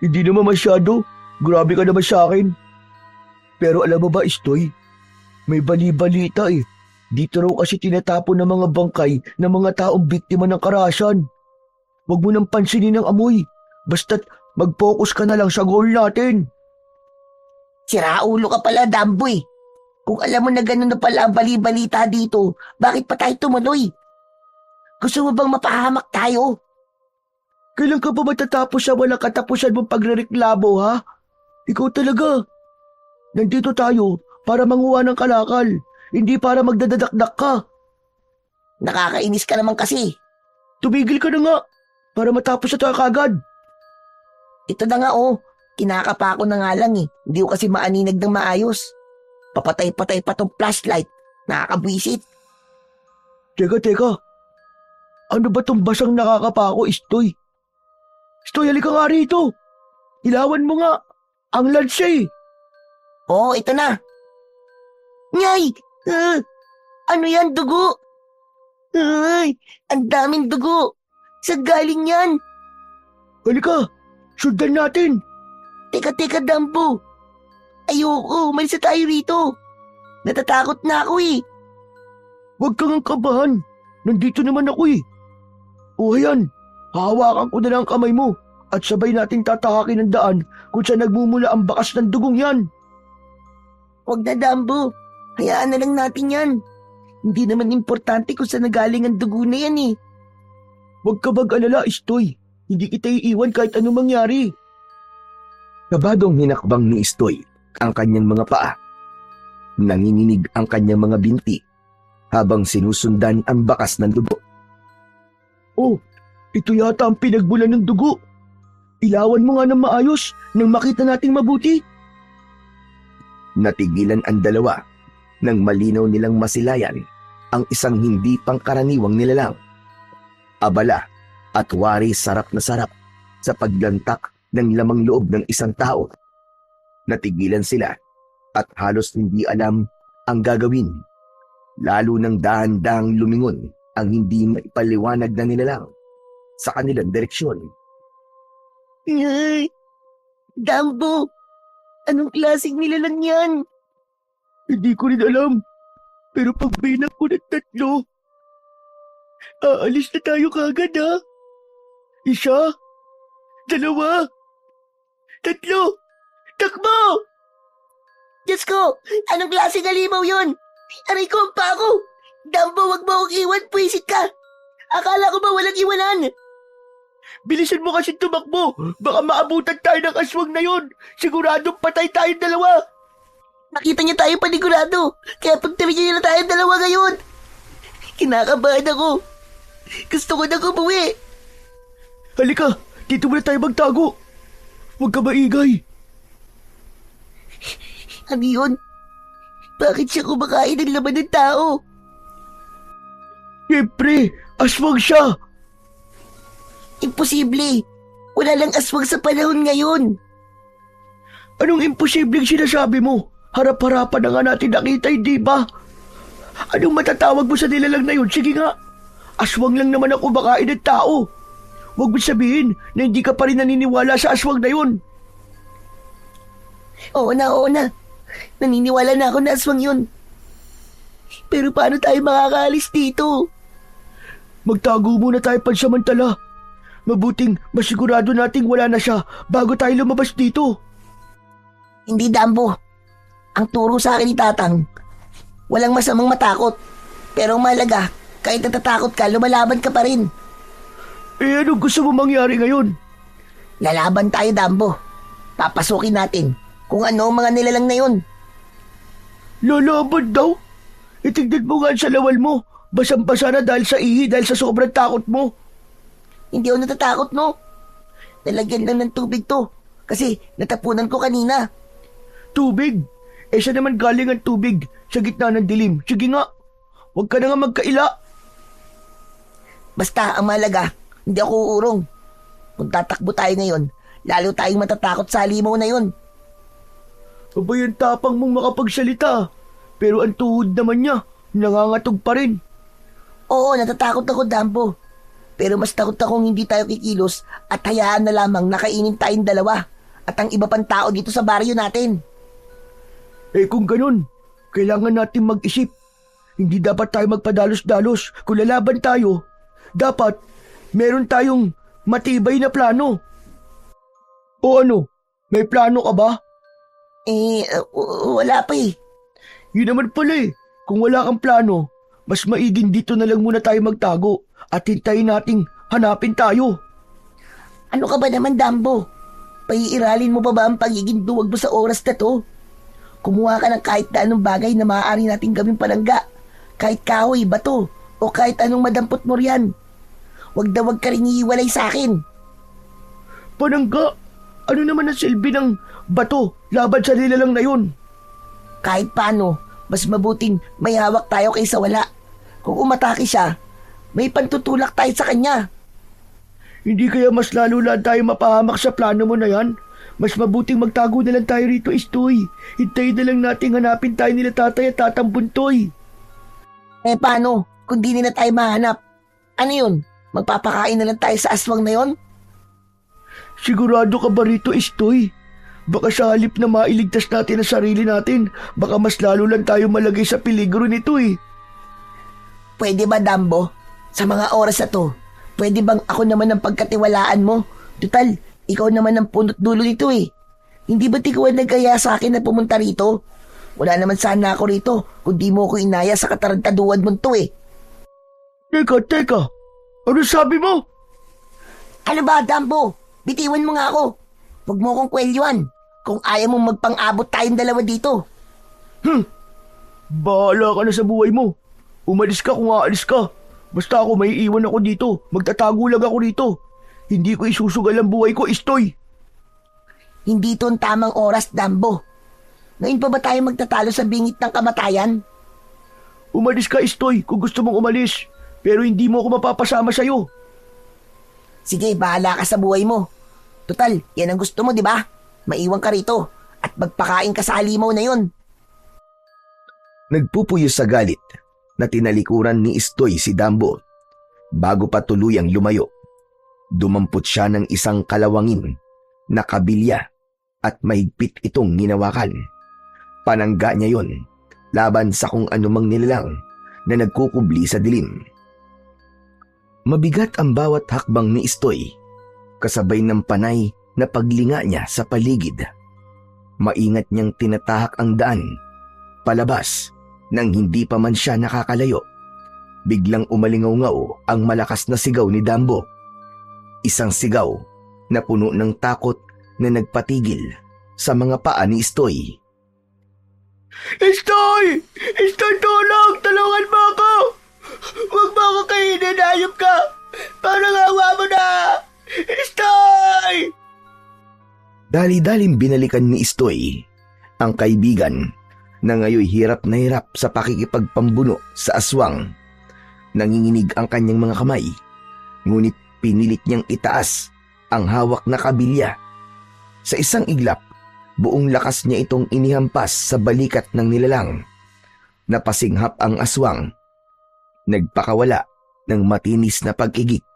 Hindi naman masyado. Grabe ka naman sa akin. Pero alam mo ba, Istoy? May bali-balita eh. Dito raw kasi tinatapon ng mga bangkay ng mga taong biktima ng karahasan. Huwag mo nang pansinin ang amoy. Basta't mag-focus ka na lang sa goal natin. Siraulo ka pala, Damboy. Kung alam mo na gano'n na pala ang bali-balita dito, bakit pa tayo tumuloy? Gusto mo bang mapahamak tayo? Kailan ka ba matatapos sa walang katapusan mong pagrereklamo, ha? Ikaw talaga. Nandito tayo para manguha ng kalakal, hindi para magdadadakdak ka. Nakakainis ka naman kasi. Tumigil ka na nga para matapos na tayo kagad. Ito na nga oh, kinakapa ko na nga lang eh. Hindi ko kasi maaninag ng maayos. Papatay-patay pa tong flashlight. Nakakabwisit. Teka. Ano ba tong basang nakakapa ko, Istoy? Istoy, halika nga rito. Ilawan mo nga. Ang lansa eh. Oo, ito na. Nyay! Ano yan, dugo? Ay, ang daming dugo. Sa galing yan. Halika, sundan natin. Teka, Dambo. Ayoko, umalis na tayo rito. Natatakot na ako eh. Huwag kang kabahan. Nandito naman ako eh. O ayan, hahawakan ko na lang ang kamay mo at sabay nating tatahakin ang daan kung saan nagmumula ang bakas ng dugong yan. Huwag na, Dambo. Hayaan na lang natin yan. Hindi naman importante kung saan nagaling ang dugo na yan eh. Huwag ka mag-alala, Istoy. Hindi kita iiwan kahit anong mangyari. Kabadong hinakbang ni Istoy ang kanyang mga paa. Nanginginig ang kanyang mga binti habang sinusundan ang bakas ng dugo. Oh, ito yata ang pinagbulan ng dugo. Ilawan mo nga ng maayos nang makita nating mabuti. Natigilan ang dalawa nang malinaw nilang masilayan ang isang hindi pangkaraniwang nilalang. Abala at wari sarap na sarap sa paglantak ng lamang loob ng isang tao. Natigilan sila at halos hindi alam ang gagawin. Lalo nang dahan-dahang lumingon ang hindi maipaliwanag na nilalang sa kanilang direksyon. Ay, Dambo, anong klaseng nilalang yan? Hindi ko rin alam. Pero pag bilang ko ng 3, aalis na tayo kagad ha. 1, 2, 3, takbo! Diyos ko, anong klaseng halimaw yun? Aray ko, ang pa ako. Dambo, wag mo akong iwan, puwisit ka. Akala ko ba walang iwanan? Bilisan mo kasi tumakbo. Baka maabutan tayo ng aswang na yon. Siguradong patay tayong dalawa. Nakita niya tayo panigurado, kaya pagtawid niya na tayo dalawa ngayon. Kinakabahan ako. Gusto ko na umuwi. Halika, dito muna tayo magtago. Huwag ka maingay. Ano yun? Bakit siya kumakain ng laman ng tao? Siyempre, aswang siya. Imposible. Wala lang aswang sa panahon ngayon. Anong imposibleng sinasabi mo? Harap-harapan na nga natin nakita, hindi ba? Anong matatawag mo sa nilalang na yun? Sige nga, aswang lang naman ako bakain ng tao. Huwag mo sabihin na hindi ka pa rin naniniwala sa aswang na yun. Oo na. Naniniwala na ako na aswang yun. Pero paano tayo makakaalis dito? Magtago muna tayo pansamantala. Mabuting masigurado nating wala na siya bago tayo lumabas dito. Hindi, Dambo. Ang turo sa akin ni Tatang, walang masamang matakot. Pero ang mahalaga, kahit natatakot ka, lumalaban ka pa rin. Eh anong gusto mo mangyari ngayon? Lalaban tayo, Dambo. Papasukin natin kung ano ang mga nilalang na yun. Lalaban daw? Itignan mo nga sa lawal mo. Basang-basa na dahil sa ihi, dahil sa sobrang takot mo. Hindi ako natatakot, no? Nalagyan lang ng tubig to. Kasi natapunan ko kanina. Tubig? Eh siya naman galing ang tubig sa gitna ng dilim. Sige nga, huwag ka na nga magkaila. Basta, ang mahalaga, hindi ako uurong. Kung tatakbo tayo ngayon, lalo tayong matatakot sa halimaw na yun. Abay ang tapang mong makapagsalita. Pero ang tuhod naman niya, nangangatog pa rin. Oo, natatakot ako, Dambo. Pero mas takot akong hindi tayo kikilos at hayaan na lamang nakainin tayong dalawa at ang iba pang tao dito sa baryo natin. Eh kung ganun, kailangan natin mag-isip. Hindi dapat tayo magpadalos-dalos. Kung lalaban tayo, dapat meron tayong matibay na plano. O ano, may plano ka ba? Wala pa eh. Yun naman pala eh. Kung wala kang plano, mas maiging dito na lang muna tayo magtago at hintayin nating hanapin tayo. Ano ka ba naman, Dambo? Paiiralin mo pa ba ang pagiging duwag mo sa oras na to? Kumuha ka ng kahit na anong bagay na maaari nating gawing palangga. Kahit kahoy, bato, o kahit anong madampot mo riyan. Huwag na huwag ka rin iiwalay sa akin. Panangga? Ano naman ang silbi ng bato laban sa nilalang na yun? Kahit paano, mas mabuting may hawak tayo kaysa wala. Kung umatake siya, may pantutulak tayo sa kanya. Hindi kaya mas lalo lang tayo mapahamak sa plano mo na yan? Mas mabuting magtago na lang tayo rito, Istoy. Hintayin na lang natin hanapin tayo nila tatay at tatang Buntoy. Eh paano kung di nila tayo mahanap? Ano yun? Magpapakain na lang tayo sa aswang na yon? Sigurado ka ba rito, Istoy? Baka sa halip na mailigtas natin ang sarili natin, baka mas lalo lang tayo malagay sa peligro nito eh. Pwede ba, Dambo? Sa mga oras na to, pwede bang ako naman ang pagkatiwalaan mo? Total, ikaw naman ang punot dulo nito eh. Hindi ba't ikaw ang nagkaya sa akin na pumunta rito? Wala naman sana ako rito kung di mo ko inaya sa katarantaduan mo to eh. Teka. Ano sabi mo? Ano ba, Dambo? Bitiwan mo nga ako. Huwag mo akong kwelyuan kung ayaw mong magpang-abot tayong dalawa dito. Bahala ka na sa buhay mo. Umalis ka kung aalis ka. Basta ako may iwan ako dito. Magtatago lang ako dito. Hindi ko isusugal ang buhay ko, Istoy. Hindi to ang tamang oras, Dambo. Ngayon pa ba tayo magtatalo sa bingit ng kamatayan? Umalis ka, Istoy, kung gusto mong umalis. Pero hindi mo ako mapapasama sa'yo. Sige, bahala ka sa buhay mo. Total, yan ang gusto mo, di ba? Maiwan ka rito at magpakain ka sa halimaw na yon. Nagpupuyos sa galit na tinalikuran ni Istoy si Dambo. Bago pa tuluyang lumayo, dumampot siya ng isang kalawangin na kabilya at mahigpit itong ginawakan. Panangga niya yon laban sa kung anumang nilalang na nagkukubli sa dilim. Mabigat ang bawat hakbang ni Istoy, kasabay ng panay na paglinga niya sa paligid. Maingat niyang tinatahak ang daan, palabas, nang hindi pa man siya nakakalayo. Biglang umalingaw-ngaw ang malakas na sigaw ni Dambo. Isang sigaw na puno ng takot na nagpatigil sa mga paa ni Istoy. Istoy! Istoy, tulong! Tulungan mo ako! Huwag mo ako kainin, hayop ka! Parang awa mo na! Istoy! Dali-daling binalikan ni Istoy ang kaibigan na ngayon hirap na hirap sa pakikipagpambuno sa aswang. Nanginginig ang kanyang mga kamay, ngunit pinilit niyang itaas ang hawak na kabilya. Sa isang iglap, buong lakas niya itong inihampas sa balikat ng nilalang. Napasinghap ang aswang. Nagpakawala ng matinis na pag-igik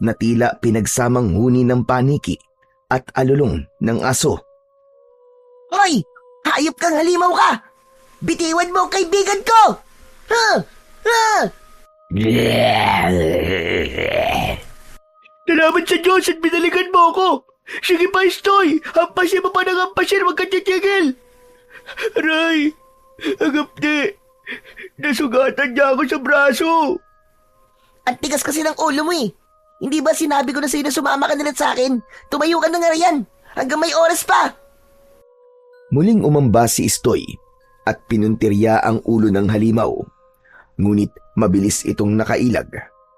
na tila pinagsamang huni ng paniki at alulong ng aso. Hoy! Hayop kang halimaw ka! Bitiwan mo ang kaibigan ko! Salamat sa Diyos at binalikan mo ako! Sige pa, Istoy! Hampasin mo pa ng hampasin, huwag ka titigil! Aray! Agapti! Nasugatan niya ako sa braso! Ang tigas kasi ng ulo mo eh. Hindi ba sinabi ko na sa'yo na sumama ka na lang sa akin? Tumayo ka na nga riyan! Hanggang may oras pa! Muling umamba si Istoy at pinuntirya ang ulo ng halimaw. Ngunit mabilis itong nakailag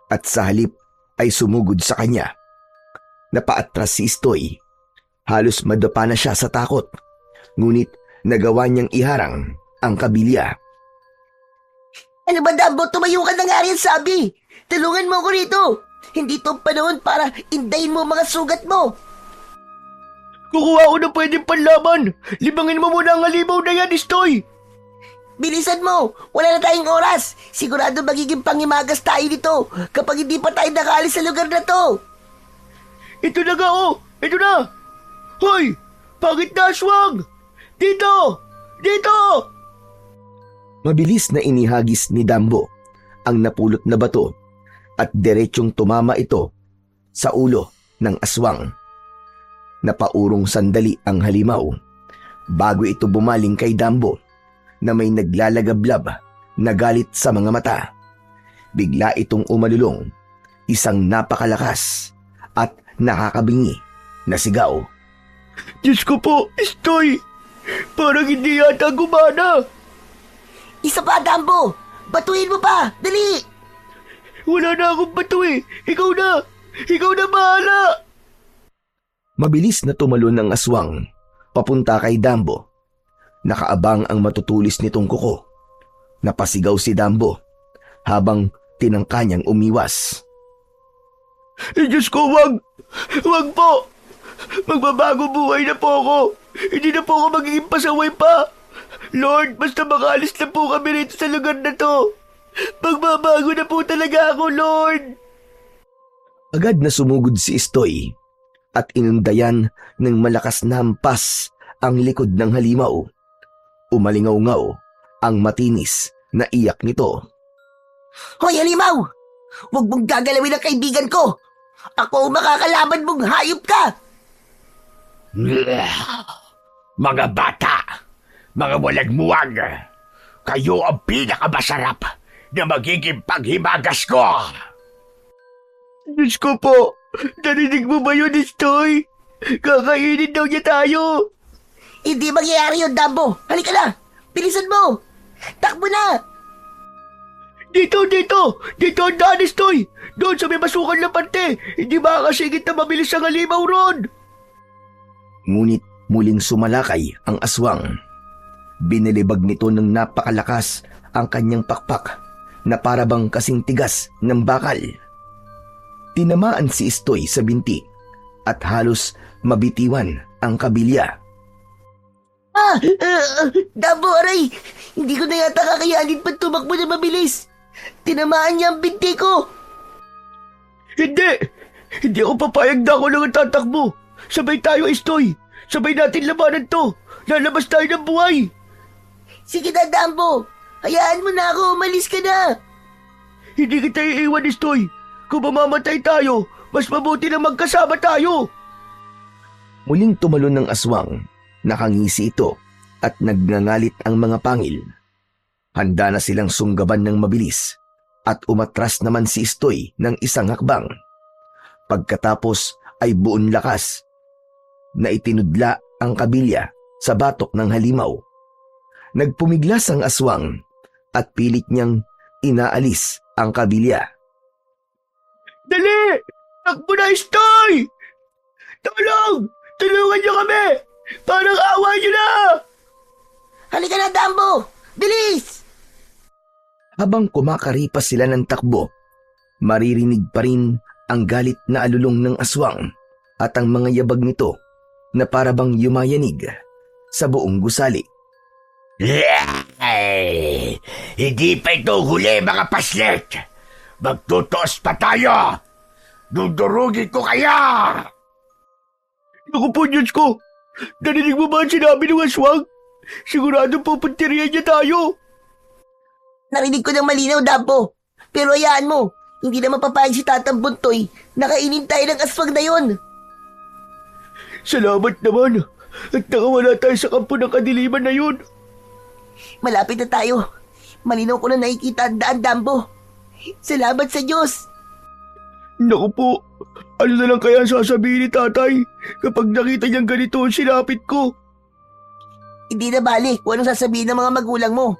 at sa halip ay sumugod sa kanya. Napaatras si Istoy. Halos madapa na siya sa takot. Ngunit nagawa niyang iharang ang kabilya. Ano ba, Dambo? Tumayo ka na nga riyan, sabi! Tulungan mo ako rito! Hindi to panahon para indayin mo mga sugat mo! Kukuha ko na pwedeng panlaban! Libangin mo muna ang halimaw na yan, Istoy! Bilisan mo! Wala na tayong oras! Sigurado magiging pangimagas tayo dito kapag hindi pa tayo nakaalis sa lugar na to! Ito na nga oh! Ito na! Hoy! Pangit na aswang! Dito! Dito! Mabilis na inihagis ni Dambo ang napulot na bato at diretsyong tumama ito sa ulo ng aswang. Napaurong sandali ang halimaw bago ito bumaling kay Dambo na may naglalagablab na galit sa mga mata. Bigla itong umalulong, isang napakalakas at nakakabingi na sigaw. Diyos ko po, Istoy! Parang hindi yata gumana! Isa pa, Dambo! Batuhin mo pa! Dali! Wala na akong bato eh! Ikaw na! Ikaw na bahala! Mabilis na tumalon ng aswang papunta kay Dambo. Nakaabang ang matutulis nitong kuko. Napasigaw si Dambo habang tinangka niyang umiwas. Diyos ko, wag! Wag po! Magbabago buhay na po ako. Hindi na po ako magiging pasaway pa. Lord, basta makaalis na po kami rito sa lugar na to. Magbabago na po talaga ako, Lord. Agad na sumugod si Istoy at inundayan ng malakas na hampas ang likod ng halimaw. Umalingaw-ngaw ang matinis na iyak nito. Hoy, halimaw! Huwag mong gagalawin ang kaibigan ko! Ako ang makakalaban mong hayop ka! Mga bata, mga walang muwag, kayo ang pinakamasarap na magiging paghimagas ko. Diyos ko po, narinig mo ba yun, Istoy? Kakainin daw niya tayo. Hindi mangyayari yun, Dambo! Halika na! Bilisan mo! Takbo na! Dito ang daan, Istoy. Doon sa may masukan na pante, hindi makakasingit na mabilis ang halimaw ron. Ngunit muling sumalakay ang aswang. Binilibag nito ng napakalakas ang kanyang pakpak na parabang kasing tigas ng bakal. Tinamaan si Istoy sa binti at halos mabitiwan ang kabilya. Dambo, aray! Hindi ko na yata kakayanin pa tumakbo na mabilis. Tinamaan niya ang binti ko. Hindi ako papayag na ako lang ang tatakbo. Sabay tayo, Istoy. Sabay natin labanan to. Lalabas tayo ng buhay. Sige na, Dambo. Hayaan mo na ako. Umalis ka na. Hindi kita iiwan, Istoy. Kung mamamatay tayo, mas mabuti na magkasama tayo. Muling tumalon ng aswang, nakangisi ito at nagngangalit ang mga pangil. Handa na silang sunggaban ng mabilis at umatras naman si Istoy ng isang hakbang. Pagkatapos ay buon lakas na itinudla ang kabilya sa batok ng halimaw. Nagpumiglas ang aswang at pilit niyang inaalis ang kabilya. Dali! Takbo na, Istoy! Tulong! Tulungan niyo kami! Parang awa niyo na! Halika na, Dambo. Bilis! Habang kumakaripas sila ng takbo, maririnig pa rin ang galit na alulong ng aswang at ang mga yabag nito na parabang yumayanig sa buong gusali. Ay, hindi pa ito huli, mga paslit! Magtutos pa tayo! Dudurugin ko kaya! Naku po, Diyos ko! Narinig mo ba ang sinabi ng aswang? Sigurado pupunterihan niya tayo! Narinig ko ng malinaw, Dambo. Pero hayaan mo, hindi na mapapayag si Tatang Buntoy na kainin tayo ng aswang na yon. Salamat naman! At nakawala tayo sa kampo ng kadiliman na yun! Malapit na tayo. Malinaw ko na nakikita ang daan, Dambo. Salamat sa Diyos. Naku po, ano na lang kaya ang sasabihin ni tatay kapag nakita niyang ganito ang sinapit ko? Hindi na bali kung anong sasabihin ng mga magulang mo.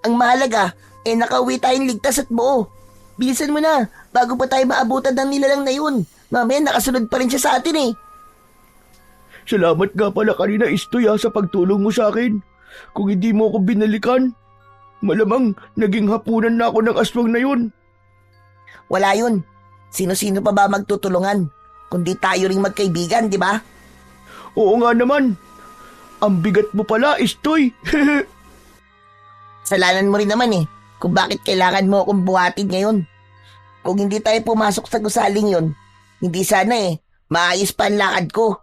Ang mahalaga, nakauwi tayong ligtas at buo. Bilisan mo na, bago pa tayo maabutan ng nilalang na yun. Mamaya nakasunod pa rin siya sa atin eh. Salamat nga pala kanina, Istoy, sa pagtulong mo sa akin. Kung hindi mo ako binalikan, malamang naging hapunan na ako ng aswang na yun. Wala yun. Sino-sino pa ba magtutulungan? Kundi tayo ring magkaibigan, di ba? Oo nga naman. Ang bigat mo pala, Istoy. Kasalanan mo rin naman eh, kung bakit kailangan mo akong buhatin ngayon. Kung hindi tayo pumasok sa gusaling yon, hindi sana maayos pa ang lakad ko.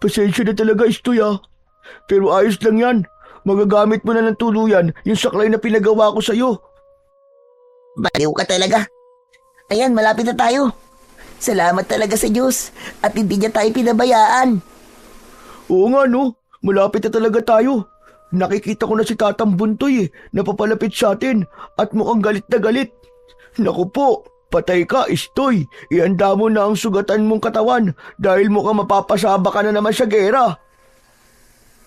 Pasensya na talaga, Istoy, Pero ayos lang yan. Magagamit mo na ng tuluyan yung saklay na pinagawa ko sa'yo. Baliw ka talaga. Ayan, malapit na tayo. Salamat talaga sa Diyos at hindi niya tayo pinabayaan. Oo nga, no? Malapit na talaga tayo. Nakikita ko na si Tatang Buntoy na papalapit sa atin at mukhang galit na galit. Naku po, patay ka, Istoy. Ihanda mo na ang sugatan mong katawan dahil mukhang mapapasaba ka na naman sa gera.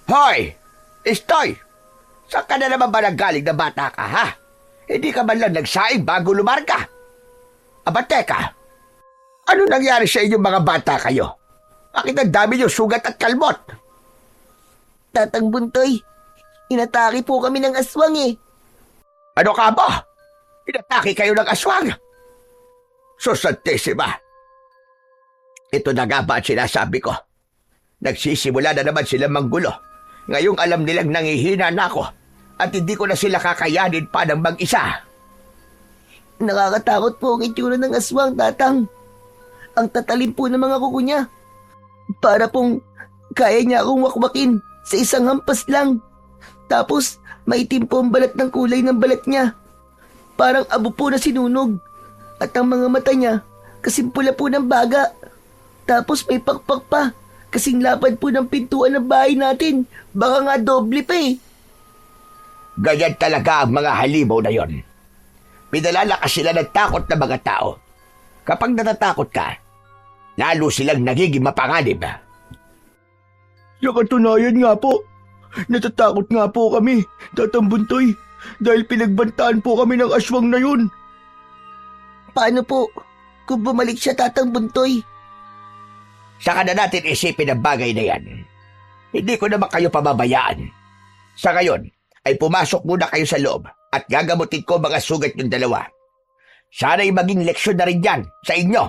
Hoy! Istoy! Saan ka na naman ba nanggaling na bata ka, ha? Hindi ka man lang nagsaing bago lumarga. Aba, teka. Ano nangyari sa inyong mga bata kayo? Bakit ang dami niyo sugat at kalmot? Tatang Buntoy, inatake po kami ng aswang eh. Ano ka ba? Inatake kayo ng aswang? Susantissima. Ito na nga ba ang sinasabi ko? Nagsisimula na naman silang manggulo. Ngayong alam nilang nangihina na ako at hindi ko na sila kakayanin pa ng mag-isa. Nakakatakot po ang itsura ng aswang, Tatang. Ang tatalim po ng mga kuko niya. Para pong kaya niya akong wakwakin sa isang hampas lang. Tapos, maitim po ang balat ng kulay ng balat niya. Parang abo po na sinunog. At ang mga mata niya, kasing pula po ng baga. Tapos may pakpak pa, kasing lapad po ng pintuan ng bahay natin. Baka nga doble pa eh. Ganyan talaga ang mga halimaw na yon. Pinalalakas sila ng takot na mga tao. Kapag natatakot ka, lalo silang nagiging mapanganib. Sa katunayan nga po, natatakot nga po kami, Tatang Buntoy, dahil pinagbantaan po kami ng aswang na yun. Paano po kung bumalik siya, Tatang Buntoy? Saka na natin isipin ang bagay na yan. Hindi ko naman kayo pababayaan. Sa ngayon, ay pumasok muna kayo sa loob at gagamutin ko mga sugat yung dalawa. Sana'y maging leksyon na rin yan sa inyo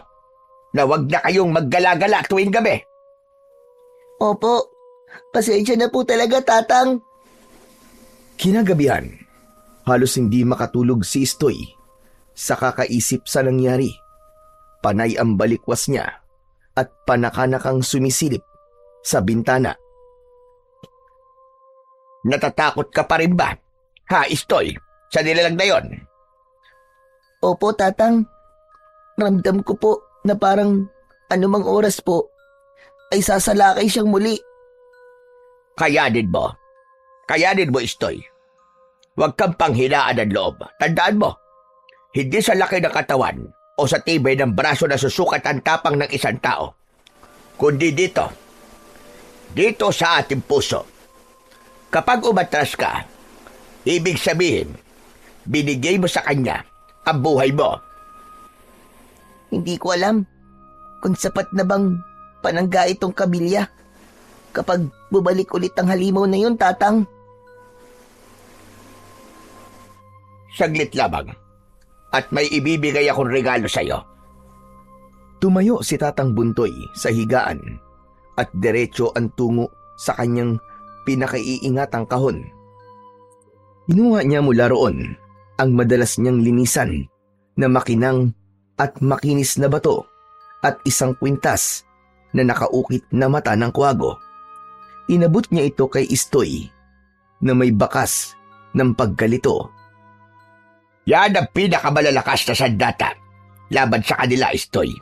na wag na kayong maggala-gala tuwing gabi. Opo, pasensya na po talaga, Tatang. Kinagabihan, halos hindi makatulog si Istoy sa kakaisip sa nangyari. Panay ang balikwas niya at panakanakang sumisilip sa bintana. Natatakot ka pa rin ba? Ha, Istoy, sa nilalang na yon? Opo, Tatang. Ramdam ko po na parang anumang oras po ay sasalakay siyang muli. Kayanin mo. Kayanin mo, Istoy. Huwag kang panghinaan ng loob. Tandaan mo, hindi sa laki ng katawan o sa tibay ng braso na susukat ang tapang ng isang tao, kundi dito sa ating puso. Kapag umatras ka, ibig sabihin, binigay mo sa kanya ang buhay mo. Hindi ko alam kung sapat na bang panangga itong kabilya kapag bubalik ulit ang halimaw na yun, Tatang. Saglit lamang, at may ibibigay akong regalo sa iyo. Tumayo si Tatang Buntoy sa higaan at diretso ang tungo sa kanyang pinakaiingatang kahon. Inuha niya mula roon ang madalas niyang linisan na makinang at makinis na bato at isang kwintas na nakaukit na mata ng kwago. Inabot niya ito kay Istoy na may bakas ng pagkalito. Yan ang pinakamalalakas na sandata laban sa kanila, Istoy.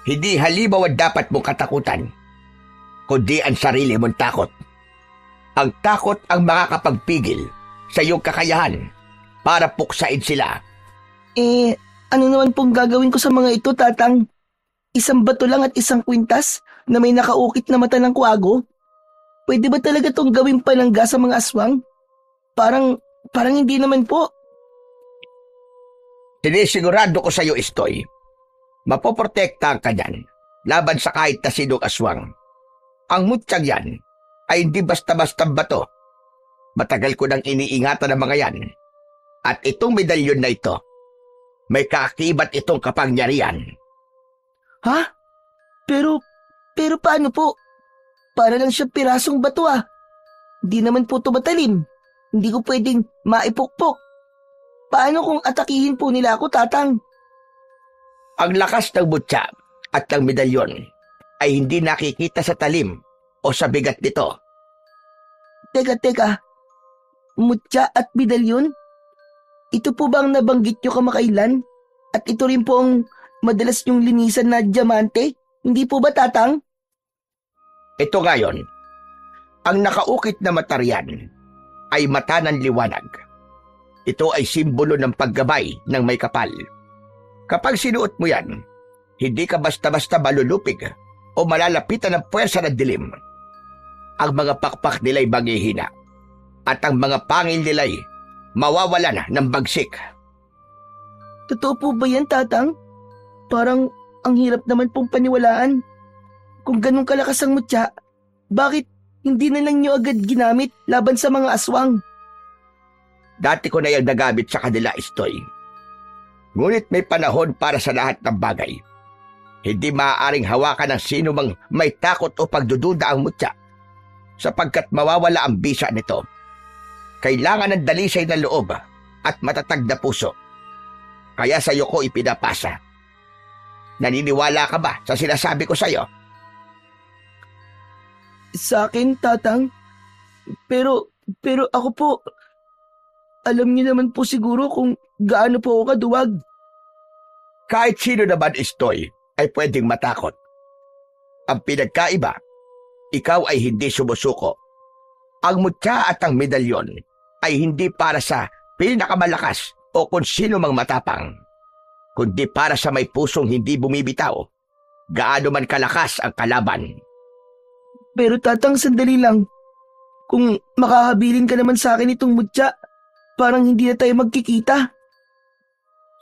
Hindi halimaw ang dapat mong katakutan, kundi ang sarili mong takot. Ang takot ang makakapagpigil sa iyong kakayahan para puksain sila. Ano naman pong gagawin ko sa mga ito, Tatang? Isang bato lang at isang kwintas na may nakaukit na mata ng kwago? Pwede ba talaga itong gawin panangga sa mga aswang? Parang hindi naman po. Sinisigurado ko sa iyo, Istoy, mapoprotektahan ka niyan laban sa kahit na sinong aswang. Ang mutyang yan ay hindi basta-basta bato. Matagal ko nang iniingatan ng mga yan. At itong medalyon na ito, may kaakibat itong kapangyarihan. Ha? Pero paano po? Para lang siya pirasong bato ah. Hindi naman po ito matalim. Hindi ko pwedeng maipukpok. Paano kung atakihin po nila ako, Tatang? Ang lakas ng mutya at ng medalyon ay hindi nakikita sa talim o sa bigat nito. Teka. Mutya at medalyon? Ito po bang nabanggit nyo kamakailan? At ito rin po ang madalas nyong linisan na diamante? Hindi po ba, Tatang? Ito ngayon, ang nakaukit na mataryan ay mata ng liwanag. Ito ay simbolo ng paggabay ng may kapal. Kapag sinuot mo yan, hindi ka basta-basta malulupig o malalapitan ng puwersa ng dilim. Ang mga pakpak nila'y maghihina at ang mga pangil nila'y mawawalan ng bagsik. Totoo po ba yan, Tatang? Parang ang hirap naman pong paniwalaan. Kung ganun kalakas ang mutya, bakit hindi na lang nyo agad ginamit laban sa mga aswang? Dati ko na yung nagamit sa kanila, Istoy. Ngunit may panahon para sa lahat ng bagay. Hindi maaaring hawakan ng sino mang may takot o pagdududa ang mutya sapagkat mawawala ang bisa nito. Kailangan ng dalisay na loob at matatag na puso. Kaya sa iyo ko ipinapasa. Naniniwala ka ba sa sinasabi ko sa iyo? Sa akin, Tatang? Pero ako po, alam niyo naman po siguro kung gaano po ako kaduwag. Kahit sino naman, Istoy, ay pwedeng matakot. Ang pinagkaiba, ikaw ay hindi sumusuko. Ang mutya at ang medalyon ay hindi para sa pinakamalakas o kung sino mang matapang, kundi para sa may pusong hindi bumibitaw, gaano man kalakas ang kalaban. Pero Tatang, sandali lang. Kung makahabilin ka naman sa akin itong mutya, parang hindi na tayo magkikita.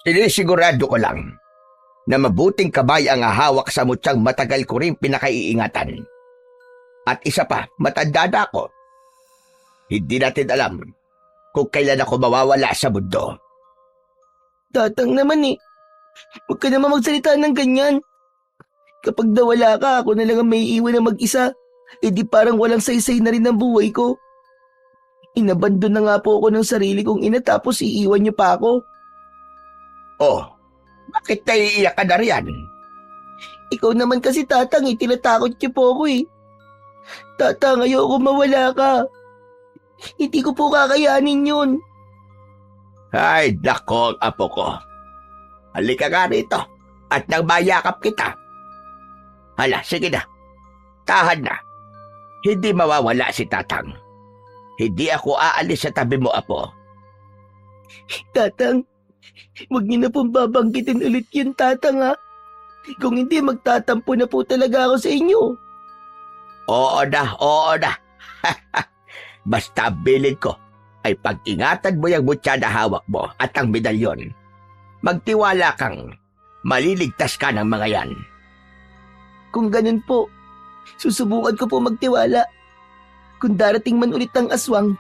Sinisigurado ko lang na mabuting kabay ang hahawak sa mutyang matagal ko rin pinakaiingatan. At isa pa, matanda na ako. Hindi natin alam kung kailan ako mawawala sa mundo. Tatang naman eh. Huwag ka naman magsalita ng ganyan. Kapag nawala ka, ako na lang ang may iwan na mag-isa. E di parang walang saysay na rin ang buhay ko. Inabandon na nga po ako ng sarili kong ina tapos iiwan niyo pa ako. Oh, bakit naiiyak ka na riyan? Ikaw naman kasi Tatang eh, tinatakot niyo po ako eh. Tatang, ayoko mawala ka. Hindi ko po kakayanin yun. Ay, nako, apo ko. Halika nga rito at nang mayakap kita. Hala, sige na. Tahan na. Hindi mawawala si Tatang. Hindi ako aalis sa tabi mo, apo. Tatang, huwag niyo na pong babanggitin ulit yun, Tatang ha. Kung hindi, magtatampo na po talaga ako sa inyo. Oo na. Basta bilin ko ay pag-ingatan mo yung mutya na hawak mo at ang medalyon. Magtiwala kang maliligtas ka ng mga yan. Kung ganun po, susubukan ko po magtiwala. Kung darating man ulit ang aswang,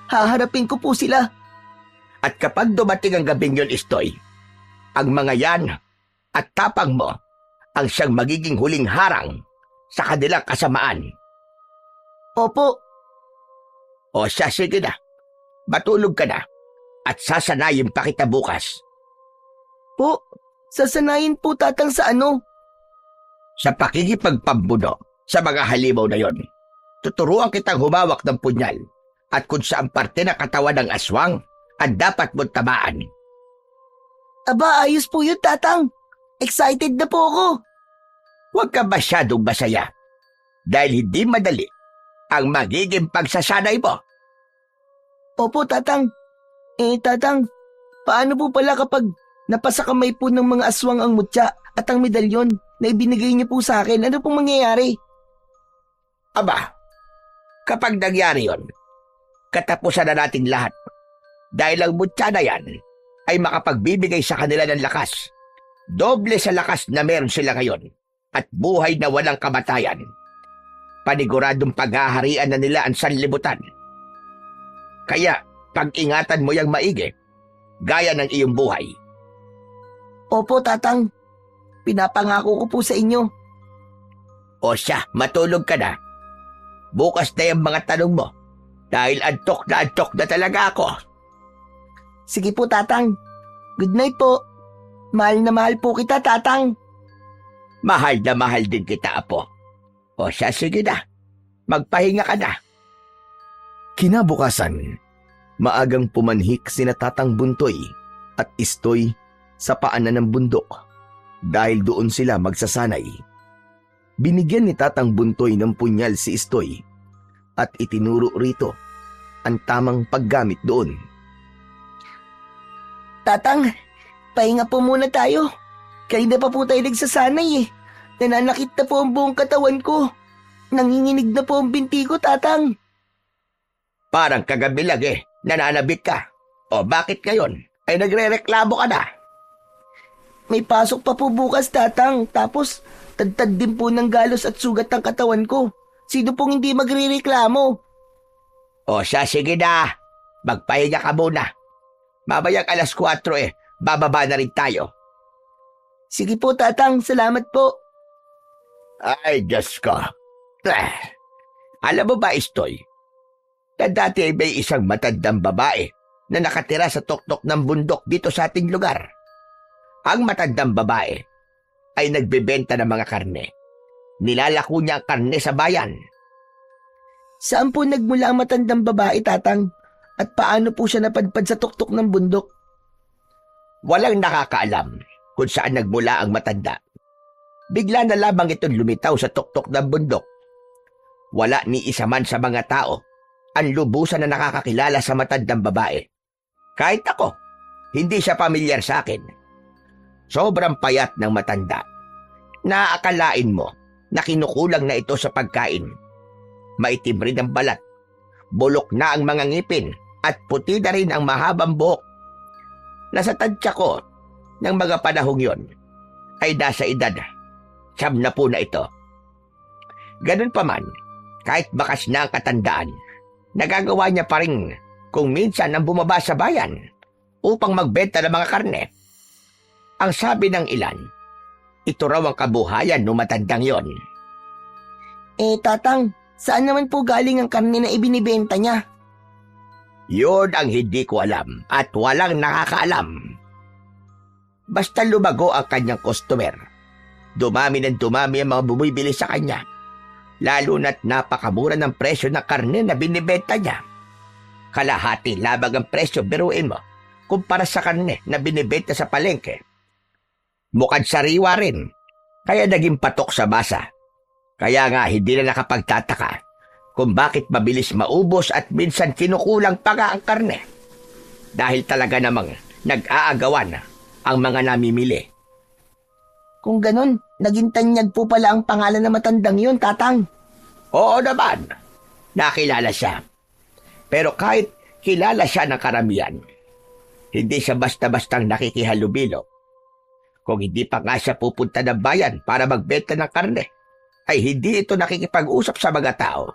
haharapin ko po sila. At kapag dumating ang gabing yun, Istoy, ang mga yan at tapang mo ang siyang magiging huling harang sa kanilang kasamaan. Opo, O siya, sige na. Matulog ka na at sasanayin pa kita bukas. po, sasanayin po Tatang sa ano? Sa pakikipagpambuno sa mga halimaw na yon, tuturuan kitang humawak ng punyal at kung saan parte ng katawan ng aswang ang dapat mong tamaan. Aba, ayos po yun Tatang. Excited na po ako. Huwag ka masyadong masaya dahil hindi madali ang magiging pagsasanay mo. Opo, Tatang. Tatang, paano po pala kapag napasakamay po ng mga aswang ang mutya at ang medalyon na ibinigay niyo po sa akin? Ano pong mangyayari? Aba, kapag nangyari yon, katapusan na natin lahat. Dahil ang mutya na yan ay makapagbibigay sa kanila ng lakas. Doble sa lakas na meron sila ngayon at buhay na walang kamatayan. Paniguradong paghaharian na nila ang sanlibutan. Kaya, pag-ingatan mo yang maigi, gaya ng iyong buhay. Opo, Tatang. Pinapangako ko po sa inyo. O siya, matulog ka na. Bukas na yung mga tanong mo dahil antok na talaga ako. Sige po, Tatang. Good night po. Mahal na mahal po kita, Tatang. Mahal na mahal din kita, apo. O siya, sige na. Magpahinga ka na. Kinabukasan, maagang pumanhik sina Tatang Buntoy at Istoy sa paanan ng bundok dahil doon sila magsasanay. Binigyan ni Tatang Buntoy ng punyal si Istoy at itinuro rito ang tamang paggamit doon. Tatang, pahinga po muna tayo. Kanina pa po tayo nagsasanay eh. Nananakit na po ang buong katawan ko. Nanginginig na po ang binti ko, Tatang. Parang kagabi lang nananabik ka. O bakit ngayon ay nagre-reklamo ka na? May pasok pa po bukas, Tatang. Tapos, tagtad din po ng galos at sugat ang katawan ko. Sino pong hindi magre-reklamo? O siya, sige na. Magpahinga ka muna. Mamayang 4:00 bababa na rin tayo. Sige po, Tatang. Salamat po. Ay, Diyos ko. Alam mo ba, Istoy, na dati ay may isang matandang babae na nakatira sa tuktok ng bundok dito sa ating lugar. Ang matandang babae ay nagbebenta ng mga karne. Nilalako niya ang karne sa bayan. Saan po nagmula ang matandang babae, Tatang? At paano po siya napadpad sa tuktok ng bundok? Walang nakakaalam kung saan nagmula ang matanda. Bigla na lamang itong lumitaw sa tuktok ng bundok. Wala ni isa man sa mga tao ang lubusan na nakakakilala sa matandang babae. Kahit ako, hindi siya pamilyar sa akin. Sobrang payat ng matanda. Naakalain mo na kinukulang na ito sa pagkain. Maitim rin ang balat. Bulok na ang mga ngipin at puti na rin ang mahabang buhok. Nasa tansya ko ng mga panahong yon ay nasa edad 70 na ito. Ganun pa man, kahit bakas na ang katandaan, nagagawa niya pa rin kung minsan ang bumaba sa bayan upang magbenta ng mga karne. Ang sabi ng ilan, ito raw ang kabuhayan ng matandang yon. Tatang, saan naman po galing ang karne na ibinibenta niya? Yun ang hindi ko alam at walang nakakaalam. Basta lumago ang kanyang customer, dumami ng dumami ang mga bumibili sa kanya, lalo na't napakamura ng presyo ng karne na binibenta niya. Kalahati labag ang presyo, biruin mo, kumpara sa karne na binibenta sa palengke. Mukhang sariwa rin, kaya naging patok sa basa. Kaya nga hindi na nakapagtataka kung bakit mabilis maubos at minsan kinukulang pa nga ang karne. Dahil talaga namang nag-aagawan ang mga namimili. Kung ganun, naging tanyag po pala ang pangalan ng matandang yun, Tatang. Oo naman, nakilala siya. Pero kahit kilala siya ng karamihan, hindi siya basta-bastang nakikihalubilo. Kung hindi pa nga siya pupunta ng bayan para magbenta ng karne, ay hindi ito nakikipag-usap sa mga tao.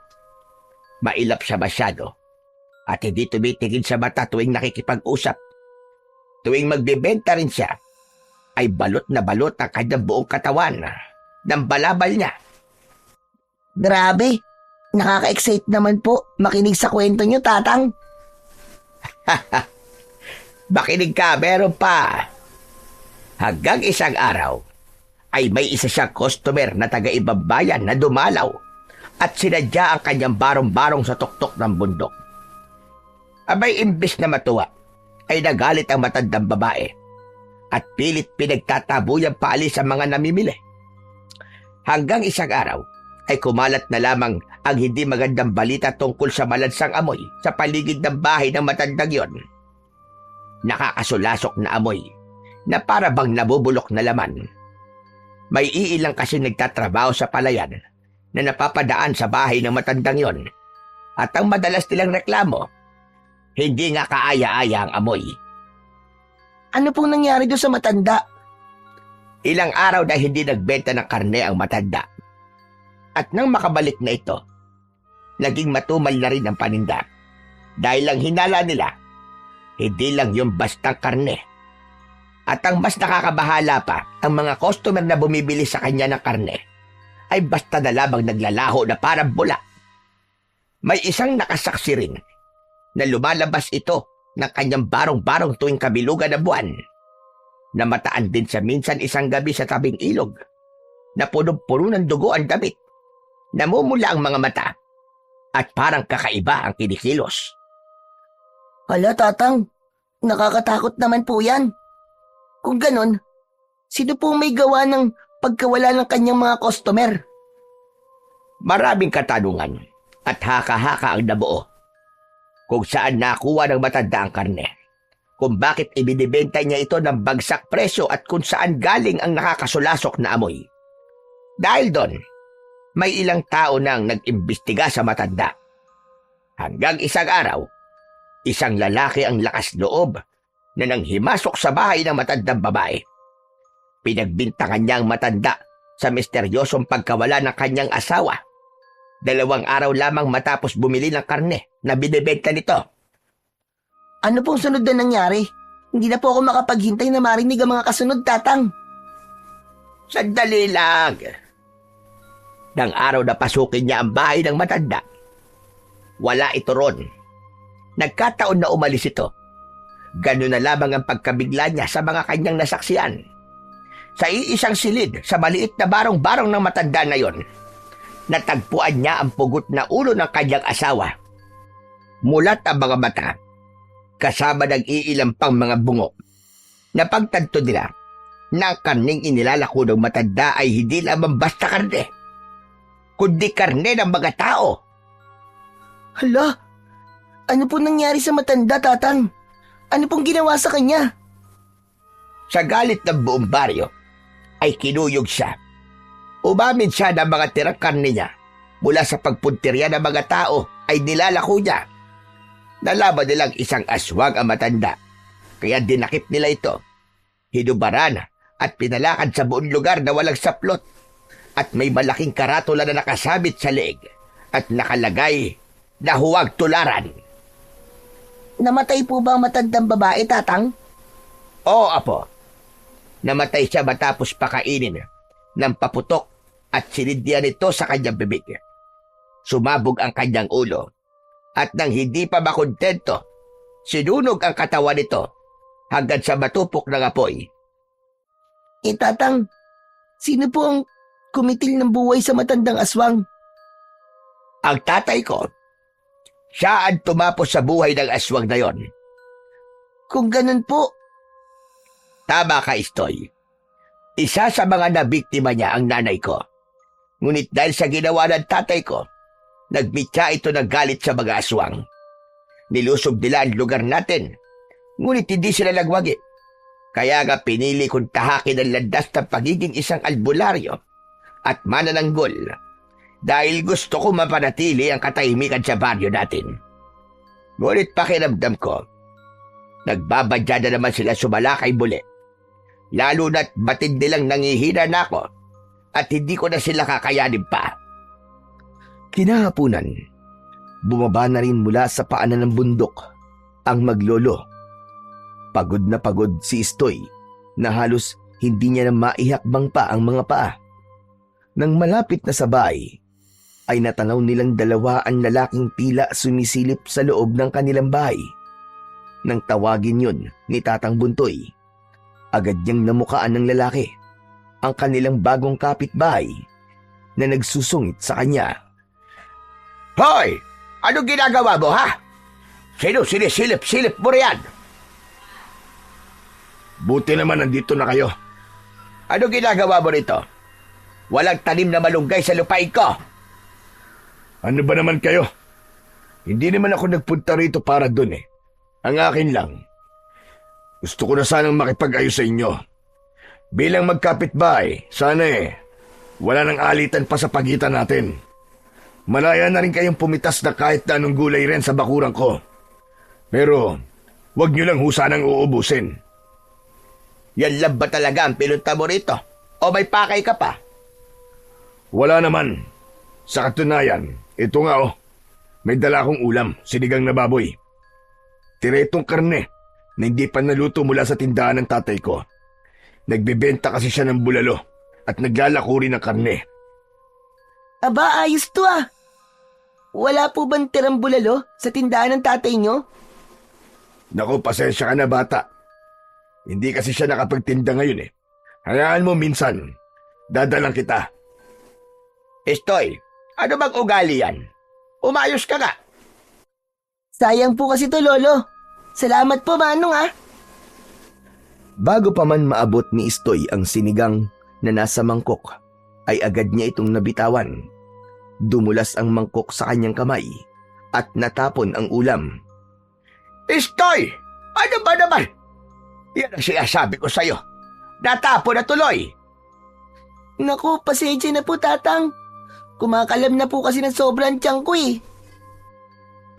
Mailap siya masyado at hindi tumitingin sa mata tuwing nakikipag-usap. Tuwing magbebenta rin siya, ay balot na balot ang kanyang buong katawan ng balabal niya. Grabe, nakaka-excite naman po makinig sa kwento niyo, Tatang. Makinig ka, meron pa. Hanggang isang araw, ay may isa siyang customer na taga-ibang bayan na dumalaw at sinadya ang kanyang barong-barong sa tuktok ng bundok. Abay, imbis na matuwa, ay nagalit ang matandang babae at pilit pinagtatabuyang paalis ang mga namimili. Hanggang isang araw, ay kumalat na lamang ang hindi magandang balita tungkol sa malansang amoy sa paligid ng bahay ng matandang yon. Nakakasulasok na amoy na para bang nabubulok na laman. May iilang kasi nagtatrabaho sa palayan na napapadaan sa bahay ng matandang yon. At ang madalas nilang reklamo, hindi nga kaaya-aya ang amoy. Ano pong nangyari doon sa matanda? Ilang araw na hindi nagbenta ng karne ang matanda. At nang makabalik na ito, naging matumal na rin ang paninda. Dahil lang hinala nila, hindi lang yung bastang karne. At ang mas nakakabahala pa, ang mga customer na bumibili sa kanya ng karne, ay basta na lamang naglalaho na parang bula. May isang nakasaksi rin na lumalabas ito ng kanyang barong-barong tuwing kabilugan ng buwan. Namataan din siya minsan isang gabi sa tabing ilog na punong-puno ng dugo ang damit. Namumula ang mga mata at parang kakaiba ang kinikilos. Hala, Tatang, nakakatakot naman po yan. Kung ganun, sino po may gawa ng pagkawala ng kanyang mga customer? Maraming katanungan at haka-haka ang nabuo. Kung saan nakuha ng matanda ang karne, kung bakit ibinibenta niya ito ng bagsak presyo at kung saan galing ang nakakasulasok na amoy. Dahil doon, may ilang tao nang nag-imbestiga sa matanda. Hanggang isang araw, isang lalaki ang lakas loob na nang himasok sa bahay ng matandang babae. Pinagbintangan niya ang matanda sa misteryosong pagkawala ng kanyang asawa. 2 araw lamang matapos bumili ng karne na binibenta nito. Ano pong sunod na nangyari? Hindi na po ako makapaghintay na marinig ang mga kasunod, Tatang. Sandali lang. Nang araw na pasukin niya ang bahay ng matanda, wala ito ron. Nagkataon na umalis ito. Ganun na lamang ang pagkabigla niya sa mga kanyang nasaksiyan. Sa iisang silid sa maliit na barong-barong ng matanda na yon, natagpuan niya ang pugot na ulo ng kanyang asawa. Mulat ang mga mata, kasama ng iilang pang mga bungo. Napagtanto nila na ang karneng inilalako ng matanda ay hindi lamang basta karne, kundi karne ng mga tao. Hala, ano po nangyari sa matanda, Tatang? Ano pong ginawa sa kanya? Sa galit ng buong baryo, ay kinuyog siya. Umamin siya ng mga tirang karne niya mula sa pagpuntirya ng mga tao ay nilalako niya. Nalaban nilang isang aswang ang matanda, kaya dinakip nila ito. Hinubaran at pinalakad sa buong lugar na walang saplot at may malaking karatula na nakasabit sa leeg at nakalagay na huwag tularan. Namatay po ba ang matandang babae, Tatang? Oo, Apo. Namatay siya matapos pakainin ng paputok at sinidyan nito sa kanyang bibig. Sumabog ang kanyang ulo at nang hindi pa makontento, sinunog ang katawan nito hanggang sa matupok ng apoy. Tatang, sino po ang kumitil ng buhay sa matandang aswang? Ang tatay ko, siya ang tumapos sa buhay ng aswang na yon. Kung ganun po, Tama ka, Istoy. Isa sa mga nabiktima niya ang nanay ko. Ngunit dahil sa ginawa ng tatay ko, nagmitya ito ng galit sa mga aswang. Nilusob nila ang lugar natin, ngunit hindi sila nagwagi. Kaya nga pinili kong tahakin ang landas ng pagiging isang albularyo at manananggol dahil gusto ko mapanatili ang katahimikan sa baryo natin. Ngunit pakiramdam ko, nagbabadya na naman sila sumalakay muli. Lalo na't batid nilang nangihina na ako at hindi ko na sila kakayanin pa. Kinahapunan, bumaba na rin mula sa paanan ng bundok ang maglolo. Pagod na pagod si Istoy na halos hindi niya na maihakbang pa ang mga paa. Nang malapit na sa bahay, ay natanaw nilang dalawa ang lalaking tila sumisilip sa loob ng kanilang bahay. Nang tawagin yun ni Tatang Buntoy, agad niyang namukaan ng lalaki, ang kanilang bagong kapitbahay na nagsusungit sa kanya. Hoy! Anong ginagawa mo, ha? Sino sinisilip-silip mo riyan? Buti naman nandito na kayo. Anong ginagawa mo rito? Walang tanim na malunggay sa lupain ko. Ano ba naman kayo? Hindi naman ako nagpunta rito para dun eh. Ang akin lang, gusto ko na sanang makipag-ayos sa inyo. Bilang magkapitbahay, sana wala nang alitan pa sa pagitan natin. Malaya na rin kayong pumitas na kahit na anong gulay rin sa bakuran ko. Pero, wag nyo lang sanang uubusin. Yan lang ba talaga ang pinunta mo rito? O may pakay ka pa? Wala naman. Sa katunayan, ito nga may dala akong ulam, sinigang na baboy. Tiretong karne na hindi pa naluto mula sa tindahan ng tatay ko. Nagbebenta kasi siya ng bulalo at naglalako rin ng karne. aba ayos to ah. Wala po bang tirang bulalo sa tindahan ng tatay nyo? Naku, pasensya ka na bata. Hindi kasi siya nakapagtinda ngayon eh. Hayaan mo minsan, dadalang kita. Istoy, ano bang ugali yan? Umayos ka nga. Sayang po kasi to, Lolo. Salamat po, Manong ah. Bago pa man maabot ni Istoy ang sinigang na nasa mangkok, ay agad niya itong nabitawan. Dumulas ang mangkok sa kanyang kamay at natapon ang ulam. Istoy! Ano ba naman? Yan ang sinasabi ko sa'yo. Natapon na tuloy. Naku, pasensya na po, Tatang. Kumakalam na po kasi ng sobrang tiyan ko eh.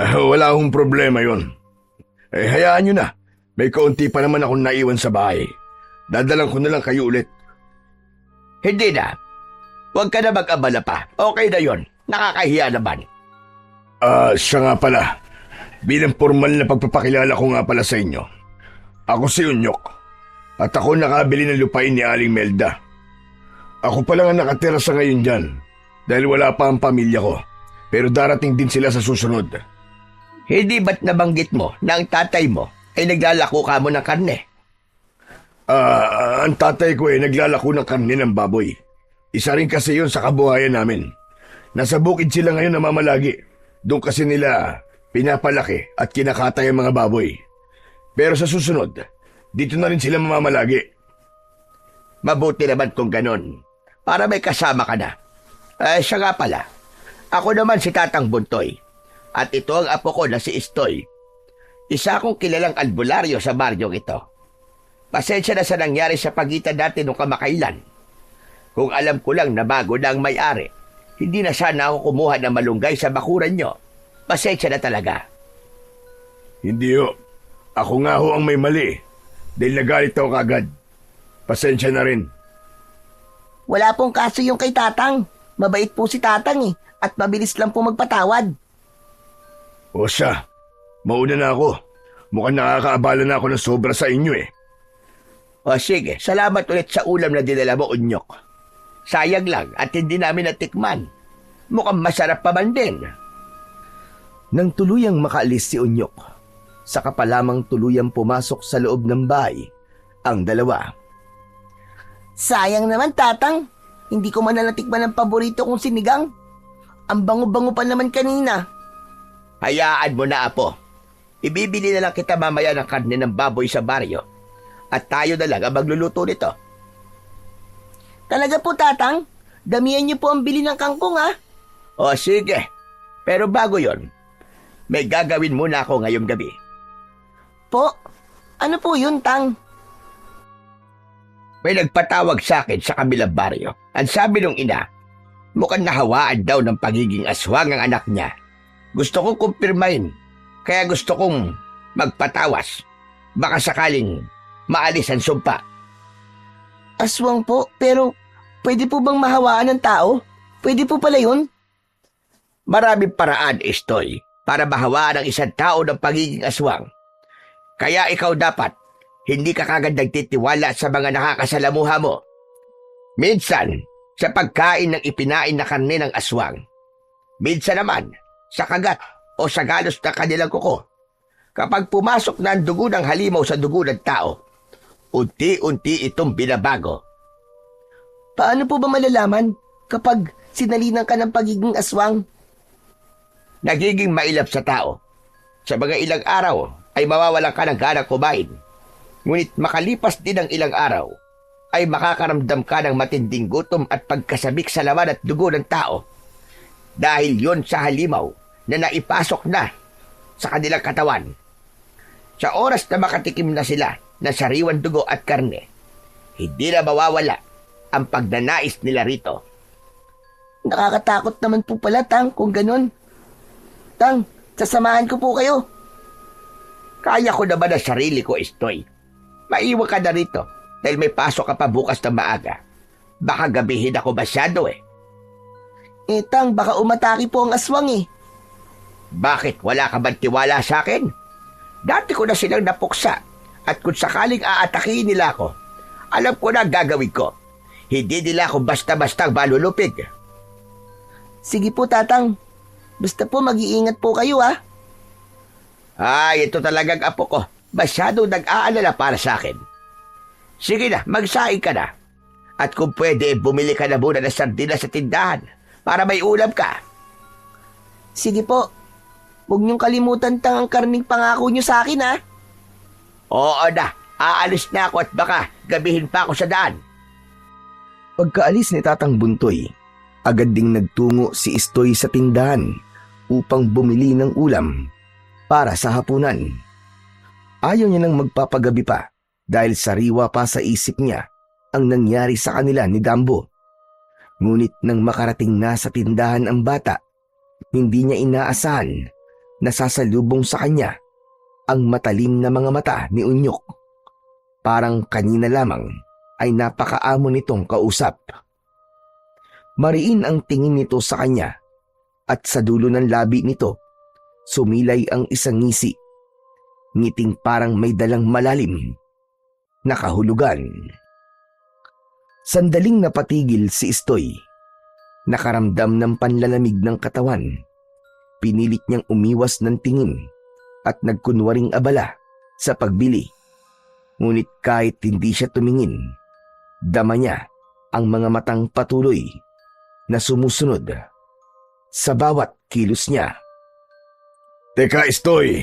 Wala akong problema yon. Hayaan nyo na. May kaunti pa naman akong naiwan sa bahay. Dadalang ko na lang kayo ulit. Hindi na. Huwag ka na mag-abala pa. Okay na yon. Nakakahiya naman. Siya nga pala. Bilang formal na pagpapakilala ko nga pala sa inyo. Ako si Unyok. At ako nakabili ng lupain ni Aling Melda. Ako pa lang ang nakatira sa ngayon dyan dahil wala pa ang pamilya ko. Pero darating din sila sa susunod. Hindi ba't nabanggit mo na ang tatay mo ay naglalako ka mo ng karne? Ang tatay ko naglalako ng karne ng baboy. Isa rin kasi yun sa kabuhayan namin. Nasa bukid sila ngayon namamalagi. Doon kasi nila pinapalaki at kinakatay ang mga baboy. Pero sa susunod, dito na rin sila mamamalagi. Mabuti naman kung ganon, para may kasama ka na. Siya nga pala, ako naman si Tatang Buntoy, at ito ang apo ko na si Istoy. Isa akong kilalang albularyo sa baryong ito. Pasensya na sa nangyari sa pagitan natin nung kamakailan. Kung alam ko lang na bago na ang may-ari, hindi na sana ako kumuha ng malunggay sa bakuran nyo. Pasensya na talaga. Hindi ho. Ako nga ho ang may mali. Dahil nagalit ako kagad. Pasensya na rin. Wala pong kaso yung kay Tatang. Mabait po si Tatang at mabilis lang po magpatawad. O siya, mauna na ako. Mukhang nakakaabala na ako ng sobra sa inyo O sige, salamat ulit sa ulam na dinala mo, Unyok. Sayang lang at hindi namin natikman. Mukhang masarap pa man din. Nang tuluyang makaalis si Unyok, saka pa lamang tuluyang pumasok sa loob ng bahay ang dalawa. Sayang naman, Tatang. Hindi ko man natikman ang paborito kong sinigang. Ang bango-bango pa naman kanina. Hayaan mo na, Apo. Ibibili na lang kita mamaya ng karne ng baboy sa baryo. At tayo na lang ang magluluto nito. Talaga po, Tatang? Damihan niyo po ang bili ng kangkong, ha? O sige, pero bago yon, may gagawin muna ako ngayong gabi. Po? Ano po yun, Tang? May nagpatawag sa akin sa kabilang baryo. Ang sabi ng ina, mukhang nahawaan daw ng pagiging aswang ang anak niya. Gusto kong kumpirmahin, kaya gusto kong magpatawas. Baka sakaling maalis ang sumpa. Aswang po, pero pwede po bang mahawaan ng tao? Pwede po pala yun? Maraming paraan, Istoy, para mahawaan ang isang tao ng pagiging aswang. Kaya ikaw dapat, hindi ka kagad nagtitiwala sa mga nakakasalamuha mo. Minsan, sa pagkain ng ipinain na karne ng aswang. Minsan naman, sa kagat o sa galos ng kanilang kuko. Kapag pumasok na ang dugo ng halimaw sa dugo ng tao, unti-unti itong binabago. Paano po ba malalaman kapag sinalinan ka ng pagiging aswang? Nagiging mailap sa tao. Sa mga ilang araw ay mawawalan ka ng ganang kumain. Ngunit makalipas din ang ilang araw, ay makakaramdam ka ng matinding gutom at pagkasabik sa laman at dugo ng tao. Dahil yon sa halimaw na naipasok na sa kanilang katawan. Sa oras na makatikim na sila ng sariwan dugo at karne, hindi na mawawala ang pagnanais nila rito. Nakakatakot naman po pala, Tang, kung ganun. Tang, sasamahan ko po kayo. Kaya ko naman ang sarili ko, Istoy. Maiwan ka na rito dahil may pasok ka pa bukas na maaga. Baka gabihin ako masyado Tang, baka umatake po ang aswang Bakit? Wala ka bang tiwala sa akin? Dati ko na silang napuksa at kung sakaling aatakihin nila ako, alam ko na ang gagawin ko. Hindi nila ako basta-basta malulupig. Sige po, Tatang. Basta po mag-iingat po kayo, ha? Ay, ito talagang apo ko. Masyadong nag-aalala para sa akin. Sige na, magsaing ka na. At kung pwede, bumili ka na muna ng sardinas sa tindahan para may ulam ka. Sige po. Huwag niyong kalimutan, Tang, ang karning pangako niyo sa akin, ha? Oo na, aalis na ako at baka gabihin pa ako sa daan. Pagkaalis ni Tatang Buntoy, agad ding nagtungo si Istoy sa tindahan upang bumili ng ulam para sa hapunan. Ayaw niya nang magpapagabi pa dahil sariwa pa sa isip niya ang nangyari sa kanila ni Dambo. Ngunit nang makarating na sa tindahan ang bata, hindi niya inaasahan na sasalubong sa kanya ang matalim na mga mata ni Unyok. Parang kanina lamang ay napakaamo nitong kausap. Mariin ang tingin nito sa kanya at sa dulo ng labi nito, sumilay ang isang ngisi. Ngiting parang may dalang malalim na kahulugan. Sandaling napatigil si Istoy. Nakaramdam ng panlalamig ng katawan. Pinilit niyang umiwas ng tingin at nagkunwaring abala sa pagbili. Ngunit kahit hindi siya tumingin, dama niya ang mga matang patuloy na sumusunod sa bawat kilos niya. Teka, Istoy.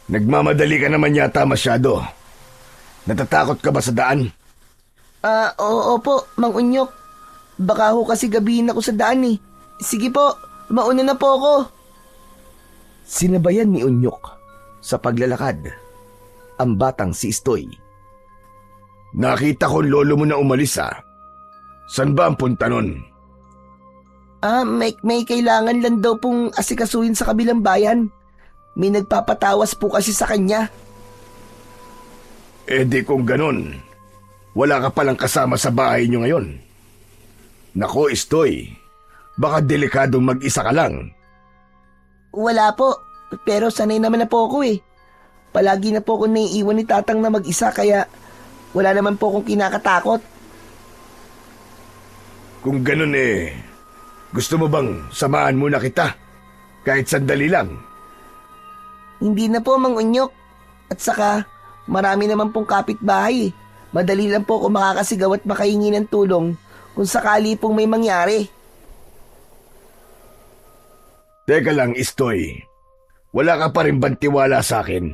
Nagmamadali ka naman yata masyado. Natatakot ka ba sa daan? Oo po, Mang Unyok. Baka ho kasi gabihin ako sa daan eh. Sige po, mauna na po ako. Sinabayan ni Unyok sa paglalakad ang batang si Istoy. Nakita ko lolo mo na umalis San ba ang punta nun? May kailangan lang daw pong asikasuhin sa kabilang bayan. May nagpapatawas po kasi sa kanya. Eh di kung ganun, wala ka palang kasama sa bahay niyo ngayon. Nako, Istoy, baka delikadong mag-isa ka lang. Wala po, pero sanay naman na po ako eh. Palagi na po ako naiiwan ni Tatang na mag-isa kaya wala naman po akong kinakatakot. Kung ganun gusto mo bang samahan muna kita? Kahit sandali lang. Hindi na po, Mang Unyok. At saka, marami naman pong kapitbahay eh. Madali lang po ako makakasigaw at makahingi ng tulong kung sakali pong may mangyari. Teka lang, Istoy. Wala ka pa rin bang tiwala sa akin?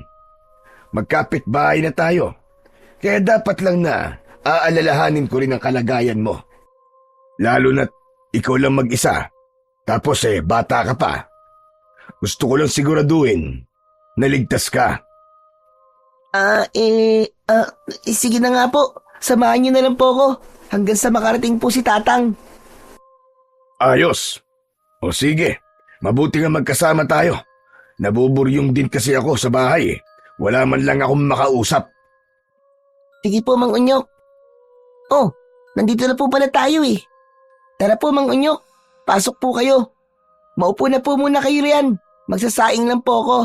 Magkapit-bahay na tayo. Kaya dapat lang na aalalahanin ko rin ang kalagayan mo. Lalo na't ikaw lang mag-isa. Tapos bata ka pa. Gusto ko lang siguraduhin na ligtas ka. Sige na nga po. Samahan niyo na lang po ako hanggang sa makarating po si Tatang. Ayos. O sige, mabuti nga magkasama tayo. Nabuburyong din kasi ako sa bahay. Wala man lang akong makausap. Sige po, Mang Unyok. Oh, nandito na po pala tayo eh. Tara po, Mang Unyok. Pasok po kayo. Maupo na po muna kayo riyan. Magsasaing lang po ako.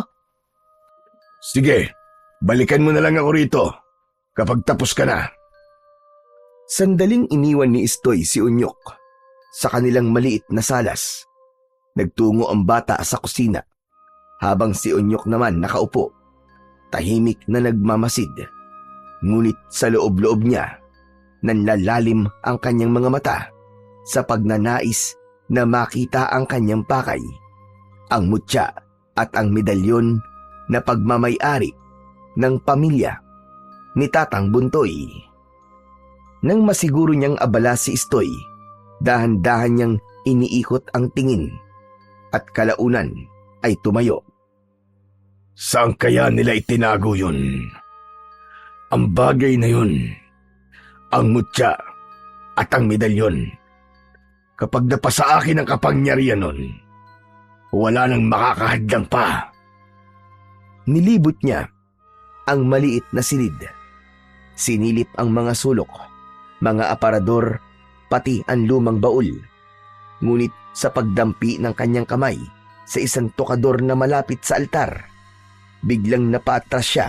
Sige, balikan mo na lang ako rito kapag tapos ka na. Sandaling iniwan ni Istoy si Unyok sa kanilang maliit na salas. Nagtungo ang bata sa kusina habang si Unyok naman nakaupo, tahimik na nagmamasid. Ngunit sa loob-loob niya, nanlalalim ang kanyang mga mata sa pagnanais na makita ang kanyang pakay, ang mutya at ang medalyon na pagmamay-ari ng pamilya ni Tatang Buntoy. Nang masiguro niyang abala si Istoy, dahan-dahan niyang iniikot ang tingin at kalaunan ay tumayo. Saan kaya nila itinago yun? Ang bagay na yun, ang mutya at ang medalyon. Kapag napasa akin ang kapangyarihan nun, wala nang makakahadlang pa. Nilibot niya ang maliit na silid. Sinilip ang mga sulok, mga aparador, pati ang lumang baul. Ngunit sa pagdampi ng kanyang kamay sa isang tokador na malapit sa altar, biglang napaatras siya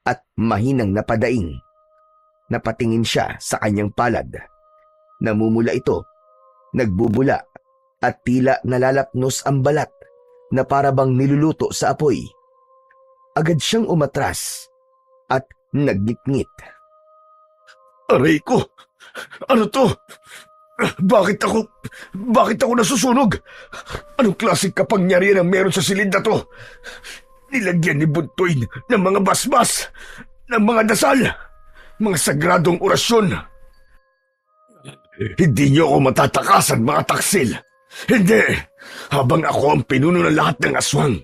at mahinang napadaing. Napatingin siya sa kanyang palad. Namumula ito, nagbubula at tila nalalapnos ang balat na parabang niluluto sa apoy. Agad siyang umatras at nagngit-ngit. Aray ko! Ano to? Bakit ako nasusunog? Anong klaseng kapangyarihan ang meron sa silid na to? Nilagyan ni Buntoy ng mga basbas, ng mga dasal, mga sagradong orasyon. Hindi niyo ako matatakasan, mga taksil. Hindi! Habang ako ang pinuno ng lahat ng aswang.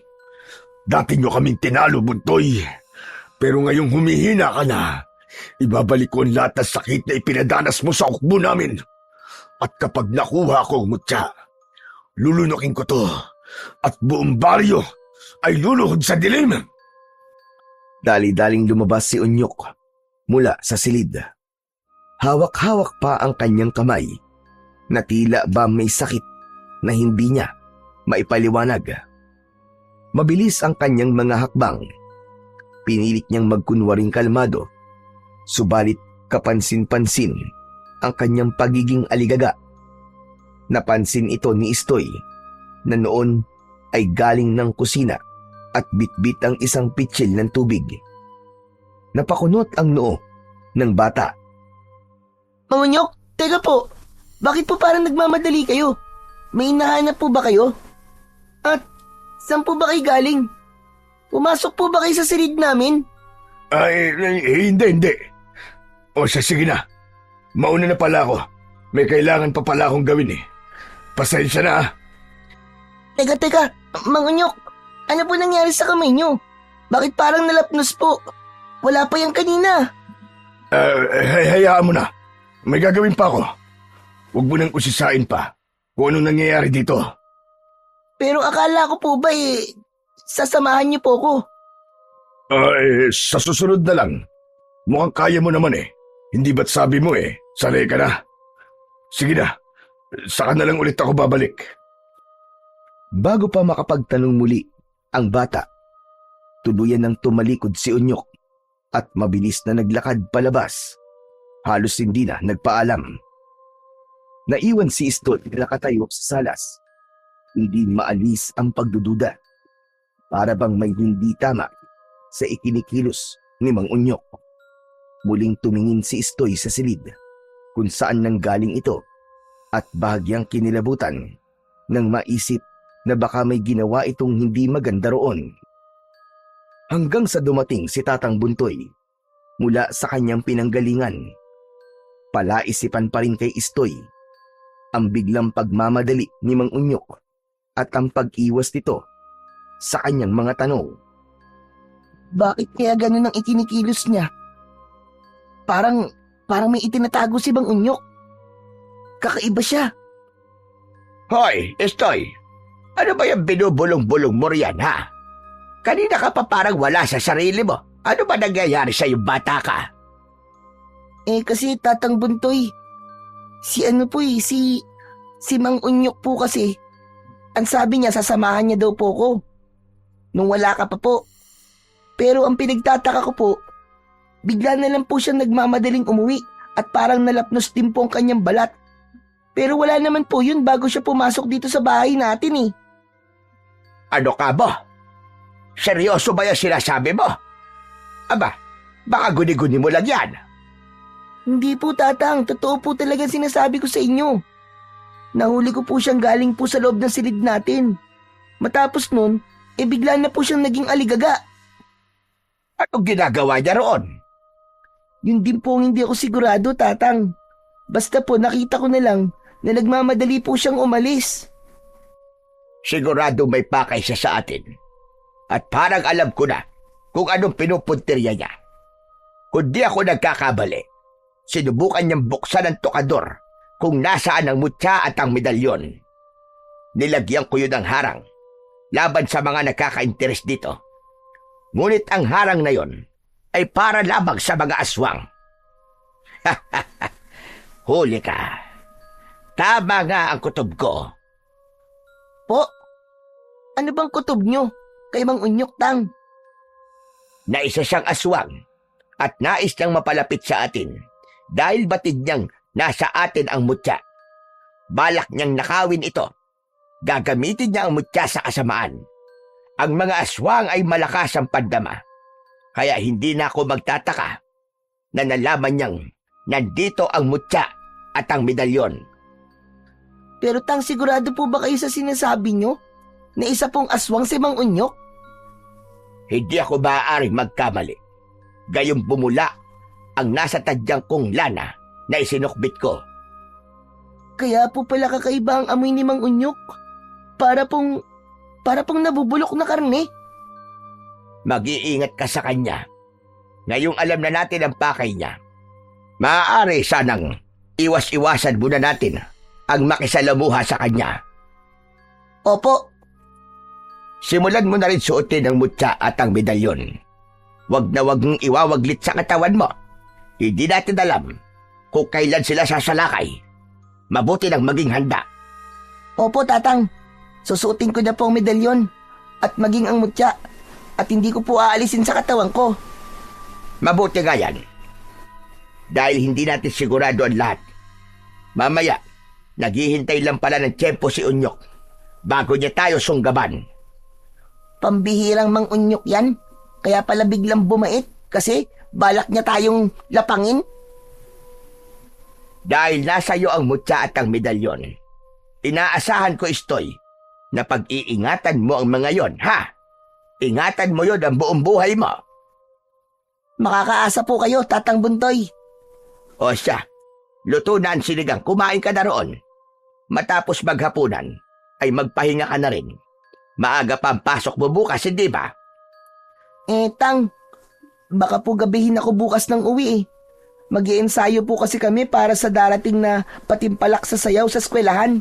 Dati niyo kaming tinalo, Buntoy. Pero ngayong humihina ka na, ibabalik ko ang lahat ng sakit na ipinadanas mo sa ukbo namin. At kapag nakuha ko ang mutya, lulunukin ko to at buong baryo ay luluhod sa dilim. Dali-daling lumabas si Unyok mula sa silid. Hawak-hawak pa ang kanyang kamay na tila ba may sakit na hindi niya maipaliwanag. Mabilis ang kanyang mga hakbang. Pinilit niyang magkunwaring kalmado, subalit kapansin-pansin ang kanyang pagiging aligaga. Napansin ito ni Istoy na noon ay galing ng kusina at bitbit ang isang pitsil ng tubig. Napakunot ang noo ng bata. Mang Unyok, teka po. Bakit po parang nagmamadali kayo? May hinahanap po ba kayo? At saan po ba kayo galing? Pumasok po ba kayo sa silid namin? Hindi. O sige na. Mauna na pala ako. May kailangan pa pala akong gawin eh. Pasensya na ah. Teka. Mang Unyok, ano po nangyari sa kamay nyo? Bakit parang nalapnos po? Wala pa yan kanina. Hayaan mo na. May gagawin pa ako. Huwag mo nang usisain pa kung anong nangyayari dito. Pero akala ko po ba sasamahan niyo po ko. Sa susunod na lang. Mukhang kaya mo naman eh. Hindi ba't sabi mo sanay ka na? Sige na, saka na lang ulit ako babalik. Bago pa makapagtanong muli ang bata, tuluyan ng tumalikod si Unyok at mabilis na naglakad palabas. Halos hindi na nagpaalam. Naiwan si Istoy na nakatayo sa salas. Hindi maalis ang pagdududa. Para bang may hindi tama sa ikinikilos ni Mang Unyok. Muling tumingin si Istoy sa silid kung saan nanggaling ito at bahagyang kinilabutan nang maisip na baka may ginawa itong hindi maganda roon. Hanggang sa dumating si Tatang Buntoy mula sa kanyang pinanggalingan. Palaisipan pa rin kay Istoy ang biglang pagmamadali ni Mang Unyok at ang pag-iwas nito sa kanyang mga tanong. Bakit kaya ganun ang ikinikilos niya? Parang may itinatago si Mang Unyok. Kakaiba siya. Hoy, Istoy! Ano ba yung binubulong-bulong mo riyan, ha? Kanina ka pa parang wala sa sarili mo. Ano ba nangyayari sa'yo, bata ka? Kasi Tatang Buntoy, si Mang Unyok po kasi, ang sabi niya sasamahan niya daw po ko. Nung wala ka pa po. Pero ang pinagtataka ko po, bigla na lang po siyang nagmamadaling umuwi at parang nalapnos din po ang kanyang balat. Pero wala naman po yun bago siya pumasok dito sa bahay natin eh. Ano ka ba? Seryoso ba yung sinasabi mo? Aba, baka guni-guni mo lang yan. Hindi po, Tatang. Totoo po talaga sinasabi ko sa inyo. Nahuli ko po siyang galing po sa loob ng silid natin. Matapos nun, bigla na po siyang naging aligaga. Anong ginagawa niya roon? Yun din po hindi ako sigurado, Tatang. Basta po nakita ko na lang na nagmamadali po siyang umalis. Sigurado may pakay siya sa atin. At parang alam ko na kung anong pinupuntirya niya. Kung di ako nagkakabali, sinubukan niyang buksan ang tokador kung nasaan ang mutya at ang medalyon. Nilagyan ko yun ng harang laban sa mga nakaka-interes dito. Ngunit ang harang na yon ay para labang sa mga aswang. Huli ka. Tama nga ang kutob ko. Po? Ano bang kutob nyo kay Mang Unyok, Tang? Na isa siyang aswang at nais niyang mapalapit sa atin dahil batid niyang nasa atin ang mutya. Balak niyang nakawin ito. Gagamitin niya ang mutya sa kasamaan. Ang mga aswang ay malakas ang pandama. Kaya hindi na ako magtataka na nalaman niyang nandito ang mutya at ang medalyon. Pero Tang, sigurado po ba kayo sa sinasabi nyo na isa pong aswang si Mang Unyok? Hindi ako maaaring magkamali. Gayong bumula ang nasa tadyang kong lana na isinukbit ko. Kaya po pala kakaiba ang amoy ni Mang Unyok. Para pong nabubulok na karne. Mag-iingat ka sa kanya. Ngayong alam na natin ang pakay niya, maaari sanang iwas-iwasan muna natin ang makisalamuha sa kanya. Opo. Simulan mo na rin suotin ang mutya at ang medalyon. Huwag na huwag mong iwawaglit sa katawan mo. Hindi natin alam kung kailan sila sasalakay. Mabuti nang maging handa. Opo, Tatang. Susuotin ko na po ang medalyon at maging ang mutya at hindi ko po aalisin sa katawan ko. Mabuti nga yan. Dahil hindi natin sigurado ang lahat Mamaya, naghihintay lang pala ng tiyempo si Unyok bago niya tayo sunggaban. Pambihirang mang-unyok yan. Kaya pala biglang bumait kasi balak niya tayong lapangin. Dahil nasa iyo ang mutya at ang medalyon, inaasahan ko, Istoy, na pag-iingatan mo ang mga yon, ha? Ingatan mo yon ang buong buhay mo. Makakaasa po kayo, Tatang Buntoy. O siya, luto na ang sinigang, kumain ka na roon. Matapos maghapunan, ay magpahinga ka na rin. Maaga pa ang pasok mo bukas, hindi ba? Tang, baka po gabihin ako bukas ng uwi eh. Mag-iensayo po kasi kami para sa darating na patimpalak sa sayaw sa eskwelahan.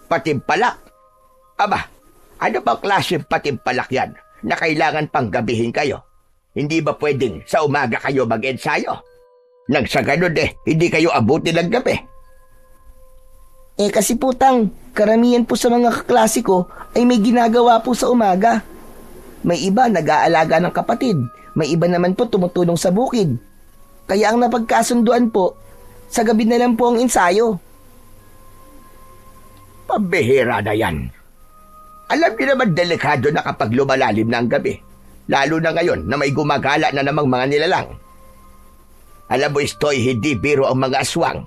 Patimpalak? Aba, ano bang klaseng patimpalak yan na kailangan pang gabihin kayo? Hindi ba pwedeng sa umaga kayo mag-ensayo? Nang sa ganun hindi kayo abuti ng gabi. Kasi po Tang, karamihan po sa mga kaklase ko ay may ginagawa po sa umaga. May iba nag-aalaga ng kapatid, may iba naman po tumutulong sa bukid. Kaya ang napagkasunduan po, sa gabi na lang po ang ensayo. Pambihira na yan. Alam niyo naman delikado na kapag lumalalim na ang gabi. Lalo na ngayon na may gumagala na namang mga nilalang. Alam mo, Istoy, hindi biro ang mga aswang.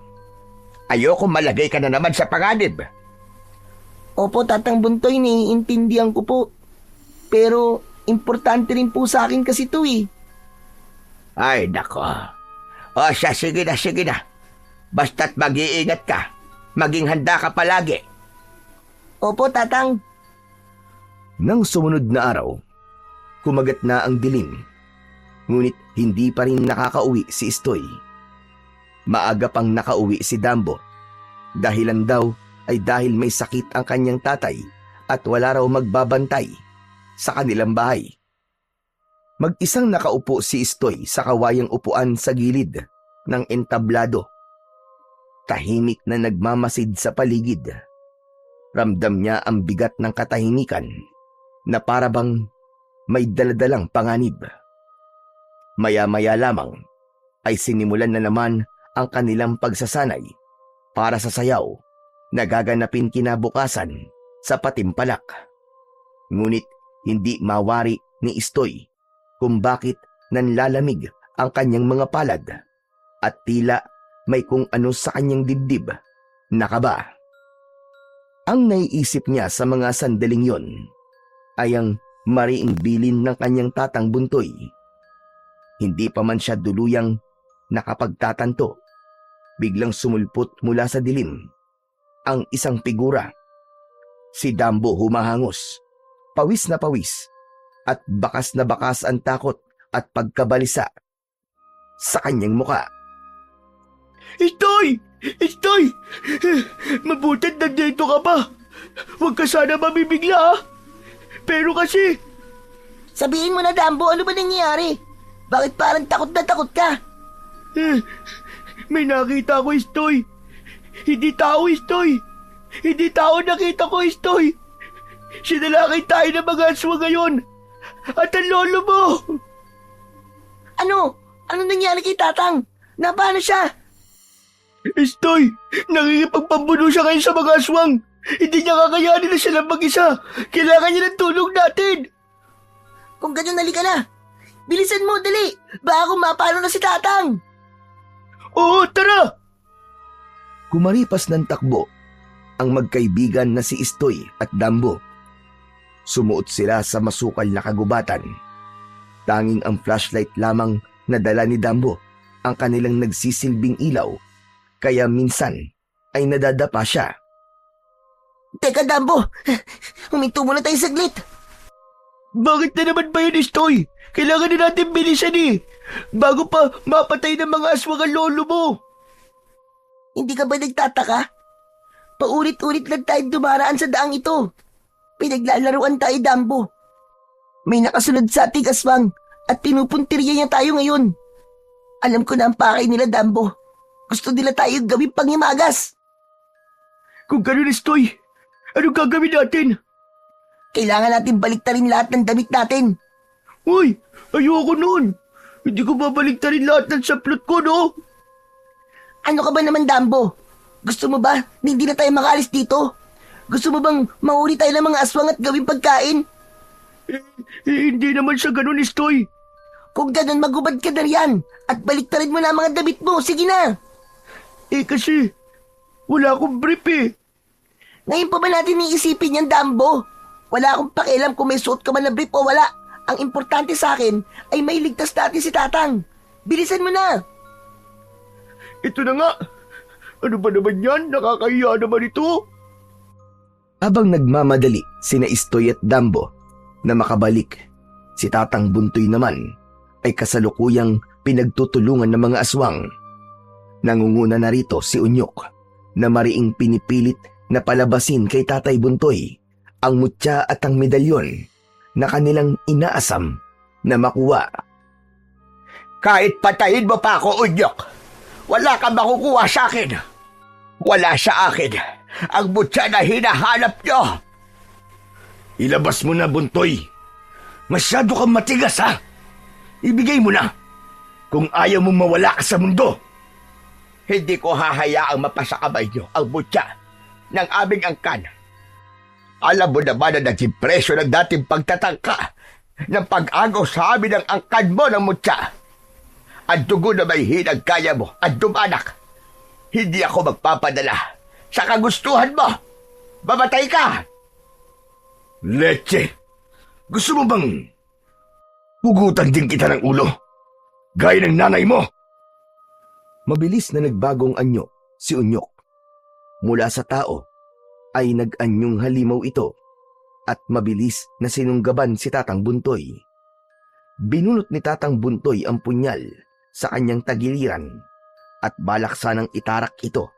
Ayoko malagay ka na naman sa panganib. Opo, Tatang Buntoy, naiintindihan ko po. Pero importante rin po sa akin kasi ito eh. Ay, nako. O siya, sige na, sige na. Basta't mag-iingat ka. Maging handa ka palagi. Opo, Tatang. Nang sumunod na araw, kumagat na ang dilim. Ngunit hindi pa rin nakakauwi si Istoy. Maaga pang nakauwi si Dambo. Dahilan daw ay dahil may sakit ang kanyang tatay at wala raw magbabantay sa kanilang bahay. Mag-isang nakaupo si Istoy sa kawayang upuan sa gilid ng entablado. Tahimik na nagmamasid sa paligid. Ramdam niya ang bigat ng katahimikan na parabang may daladalang panganib. Maya-maya lamang ay sinimulan na naman ang kanilang pagsasanay para sa sayaw na gaganapin kinabukasan sa patimpalak. Ngunit hindi mawari ni Istoy kung bakit nanlalamig ang kanyang mga palad at tila may kung ano sa kanyang dibdib na kaba. Ang naiisip niya sa mga sandaling yon ay ang mariing bilin ng kanyang tatang Buntoy. Hindi pa man siya duluyang nakapagtatanto, biglang sumulpot mula sa dilim ang isang figura. Si Dambo humahangos, pawis na pawis, at bakas na bakas ang takot at pagkabalisa sa kanyang muka. Istoy! Istoy! Mabuti't nandito ka pa. Huwag ka sana mamibigla, ha? Pero kasi... Sabihin mo na, Dambo, ano ba nangyayari? Bakit parang takot na takot ka? May nakita ko, Istoy. Hindi tao, Istoy. Hindi tao nakita ko, Istoy. Sinalakay tayo ng mga aswa ngayon. At ang lolo mo. Ano? Ano nangyari kay Tatang? Paano siya? Istoy, nakikipagpambuno siya ngayon sa mga aswang. Hindi niya kakayanin na silang mag-isa. Kailangan niya ng tulong natin. Kung ganyan, halika na. Bilisan mo, dali. Baka kung mapalo na si Tatang. Oo, tara. Kumaripas ng takbo ang magkaibigan na si Istoy at Dambo. Sumuot sila sa masukal na kagubatan. Tanging ang flashlight lamang na dala ni Dambo ang kanilang nagsisilbing ilaw, kaya minsan ay nadadapa siya. Teka, Dambo. Huminto muna tayo saglit. Bakit na naman ba yun, Istoy? Kailangan na natin bilisan bago pa mapatay ng mga aswang ang lolo mo. Hindi ka ba nagtataka? Paulit-ulit lang tayo dumaraan sa daang ito. Pinaglalaruan tayo, Dambo. May nakasunod sa ating aswang at pinupuntirya niya tayo ngayon. Alam ko na ang pakay nila, Dambo. Gusto nila tayo gawing panghimagas. Kung ganun, Istoy, anong gagawin natin? Kailangan natin baliktarin lahat ng damit natin. Uy, ayoko noon. Hindi ko babaliktarin lahat ng saplot ko, no? Ano ka ba naman, Dambo? Gusto mo ba na hindi na tayo makaalis dito? Gusto mo bang mahuli tayo ng mga aswang at gawing pagkain? Hindi naman sa ganun, Istoy. Kung ganun, magubad ka na riyan at baliktarin mo na ang mga damit mo. Sige na! Kasi wala akong brief eh. Ngayon pa ba natin iisipin yan, Dambo? Wala akong pakialam kung may suot ka man na brief o wala. Ang importante sa akin ay may ligtas natin si Tatang. Bilisan mo na! Ito na nga. Ano ba naman yan? Nakakahiya naman ito. Habang nagmamadali sina Istoy at Dambo na makabalik, si Tatang Buntoy naman ay kasalukuyang pinagtutulungan ng mga aswang. Nangunguna na rito si Unyok na mariing pinipilit na palabasin kay Tatay Buntoy ang mutya at ang medalyon na kanilang inaasam na makuha. Kahit patayin mo pa ako, Unyok, wala kang makukuha sa akin. Wala sa akin ang mutya na hinahanap nyo. Ilabas mo na, Buntoy. Masyado kang matigas, ha? Ibigay mo na. Kung ayaw mong mawala ka sa mundo. Hindi ko hahayaang mapasakamay nyo ang mutya ng aming angkan. Alam mo naman na naging presyo ng dating pagtatangka ng pag-agaw sa amin ng angkan mo ng mutya. Ang dugo na may hinang kaya mo at dumanak. Hindi ako magpapadala sa kagustuhan mo. Mamatay ka! Leche, gusto mo bang hugutan din kita ng ulo? Gaya ng nanay mo? Mabilis na nagbagong anyo si Unyok. Mula sa tao ay nag-anyong halimaw ito at mabilis na sinunggaban si Tatang Buntoy. Binunot ni Tatang Buntoy ang punyal sa kanyang tagiliran at balak sanang itarak ito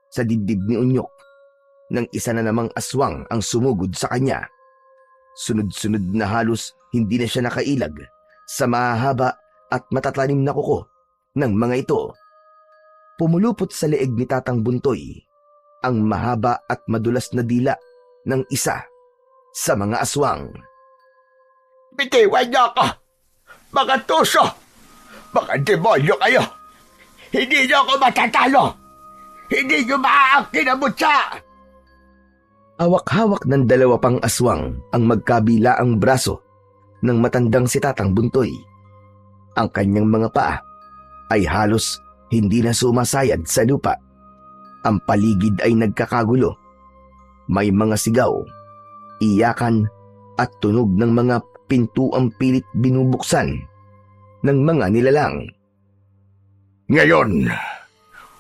sa dibdib ni Unyok nang isa na namang aswang ang sumugod sa kanya. Sunod-sunod na halos hindi na siya nakailag sa mahahaba at matatanim na kuko ng mga ito. Pumulupot sa leeg ni Tatang Buntoy ang mahaba at madulas na dila ng isa sa mga aswang. Bitiwan niyo ako! Mga tuso! Mga demonyo kayo! Hindi niyo ako matatalo! Hindi niyo maaangkin ang mutya! Hawak-hawak ng dalawa pang aswang ang magkabilaang braso ng matandang si Tatang Buntoy. Ang kanyang mga paa ay halos hindi na sumasayad sa lupa. Ang paligid ay nagkakagulo. May mga sigaw, iyakan at tunog ng mga pintuang pilit binubuksan ng mga nilalang. Ngayon,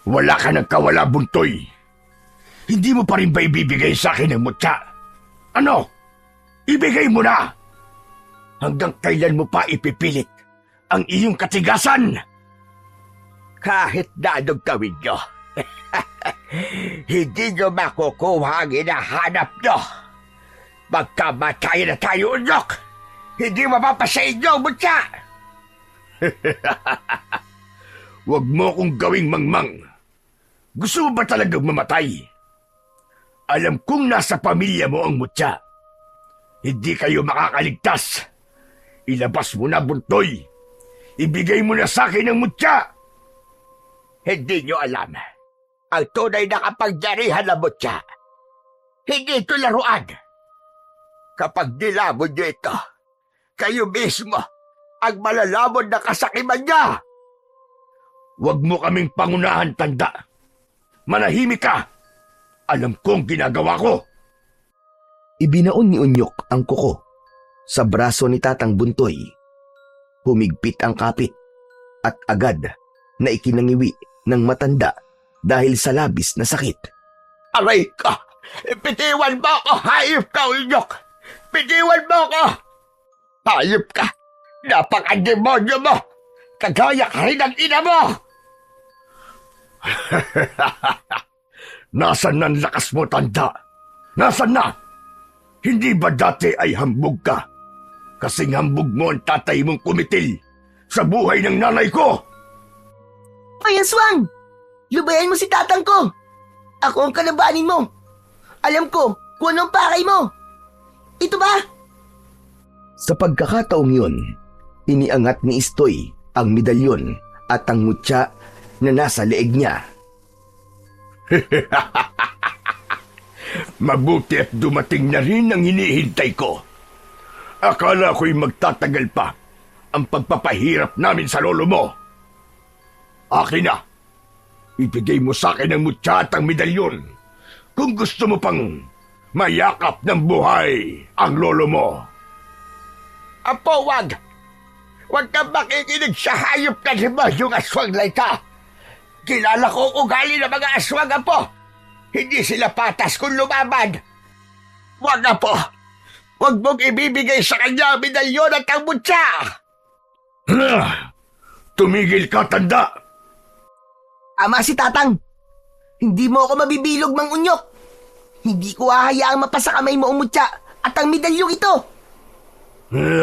wala ka ng kawala, Buntoy. Hindi mo pa rin ba ibibigay sa akin ang mutya? Ano? Ibigay mo na! Hanggang kailan mo pa ipipilit ang iyong katigasan? Kahit na anong gawin nyo, hindi nyo makukuha ang hinahanap nyo. Magkamatayan na tayo, Unyok! Hindi mapapasa inyo ang mutya! Huwag mo kong gawing mangmang. Gusto mo ba talagang mamatay? Alam kong nasa pamilya mo ang mutya. Hindi kayo makakaligtas. Ilabas mo na, Buntoy. Ibigay mo na sa akin ang mutya. Hindi nyo alam ang tunay na kapangyarihan ng mutya. Hindi ito laruan. Kapag nilamon nyo ito, kayo mismo ang malalamon na kasakiman niya. Huwag mo kaming pangunahan, tanda. Manahimik ka. Alam kong ginagawa ko. Ibinaon ni Unyok ang kuko sa braso ni Tatang Buntoy. Humigpit ang kapit at agad na ikinangiwi ng matanda dahil sa labis na sakit. Aray ka! Bitiwan mo ako! Hayop ka, Unyok! Bitiwan mo ako! Hayop ka! Napaka-demonyo mo! Kagaya ka rin ang ina mo! Nasaan na ang lakas mo, tanda? Nasaan na? Hindi ba dati ay hambog ka? Kasing hambog mo ang tatay mong kumitil sa buhay ng nanay ko! Ay, aswang! Lubayan mo si Tatang ko! Ako ang kalabanin mo! Alam ko kung anong pakay mo! Ito ba? Sa pagkakataong yun, iniangat ni Istoy ang medalyon at ang mutya na nasa leeg niya Mabuti at dumating na rin ang hinihintay ko. Akala ko'y magtatagal pa ang pagpapahirap namin sa lolo mo. Akin na. Ibigay mo sa akin ang mutya at ang medalyon kung gusto mo pang mayakap ng buhay ang lolo mo. Apo, wag! Huwag kang makikinig sa hayop na si yung aswang na ito. Kilala ko ang ugali ng mga aswang, Apo. Hindi sila patas kung lumaban. Wag, Apo! Huwag mong ibibigay sa kanya ang medalyon at ang mutya! Tumigil ka, tanda! Ama si Tatang. Hindi mo ako mabibilog, Mang Unyok. Hindi ko hahayaang mapasa kamay mo ang mutya at ang medalyong ito.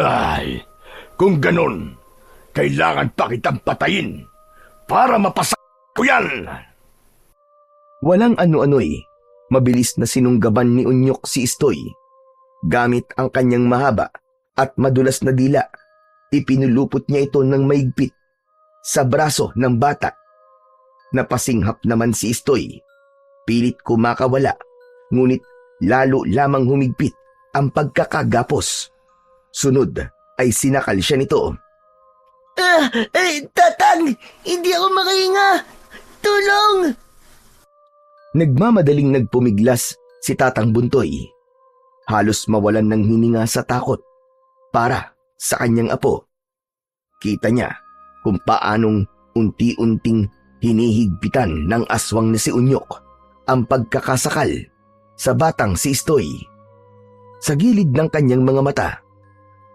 Ay, kung ganon, kailangan pa kitang patayin para mapasa ko yan. Walang ano-ano'y mabilis na sinunggaban ni Unyok si Istoy. Gamit ang kanyang mahaba at madulas na dila, ipinulupot niya ito ng maigpit sa braso ng bata. Napasinghap naman si Istoy. Pilit kumakawala, ngunit lalo lamang humigpit ang pagkakagapos. Sunod ay sinakal siya nito. Tatang! Hindi ako makahinga! Tulong! Nagmamadaling nagpumiglas si Tatang Buntoy. Halos mawalan ng hininga sa takot para sa kanyang apo. Kita niya kung paanong unti-unting hinihigpitan ng aswang na si Unyok ang pagkakasakal sa batang si Istoy. Sa gilid ng kanyang mga mata,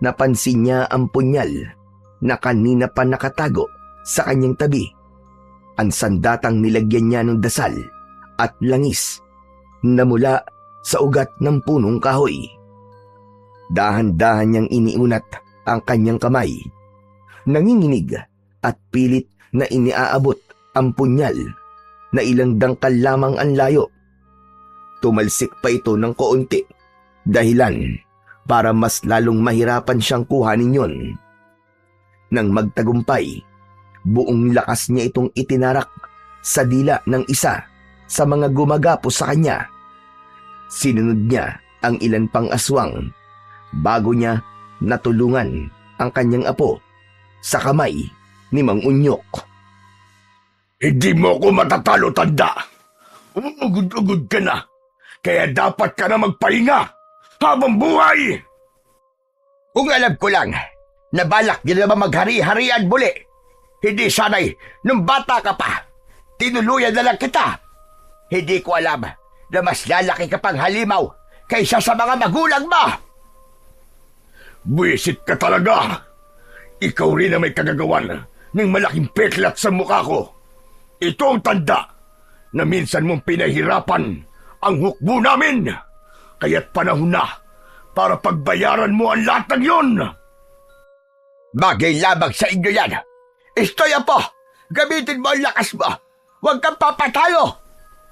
napansin niya ang punyal na kanina pa nakatago sa kanyang tabi. Ang sandatang nilagyan niya ng dasal at langis na mula sa ugat ng punong kahoy. Dahan-dahan niyang iniunat ang kanyang kamay. Nanginginig at pilit na iniaabot ang punyal na ilang dangkal lamang ang layo. Tumalsik pa ito ng kaunti, dahilan para mas lalong mahirapan siyang kuhanin yon. Nang magtagumpay, buong lakas niya itong itinarak sa dila ng isa sa mga gumagapos sa kanya. Sinunod niya ang ilan pang aswang bago niya natulungan ang kanyang apo sa kamay ni Mang Unyok. Hindi mo ako matatalo, tanda. Umugod-ugod ka na. Kaya dapat ka na magpahinga habang buhay. Kung alam ko lang, nabalak din naman maghari-harian muli. Hindi sanay, nung bata ka pa, tinuluyan na lang kita. Hindi ko alam na mas lalaki ka pang halimaw kaysa sa mga magulang mo. Buwisit ka talaga. Ikaw rin ang may kagagawan ng malaking peklat sa mukha ko. Ito ang tanda na minsan mong pinahirapan ang hukbo namin. Kaya't panahon na para pagbayaran mo ang lahat ng yun. Bagay labang sa inyo yan. Istoy, Apo, gamitin mo ang lakas mo. Huwag kang papatalo.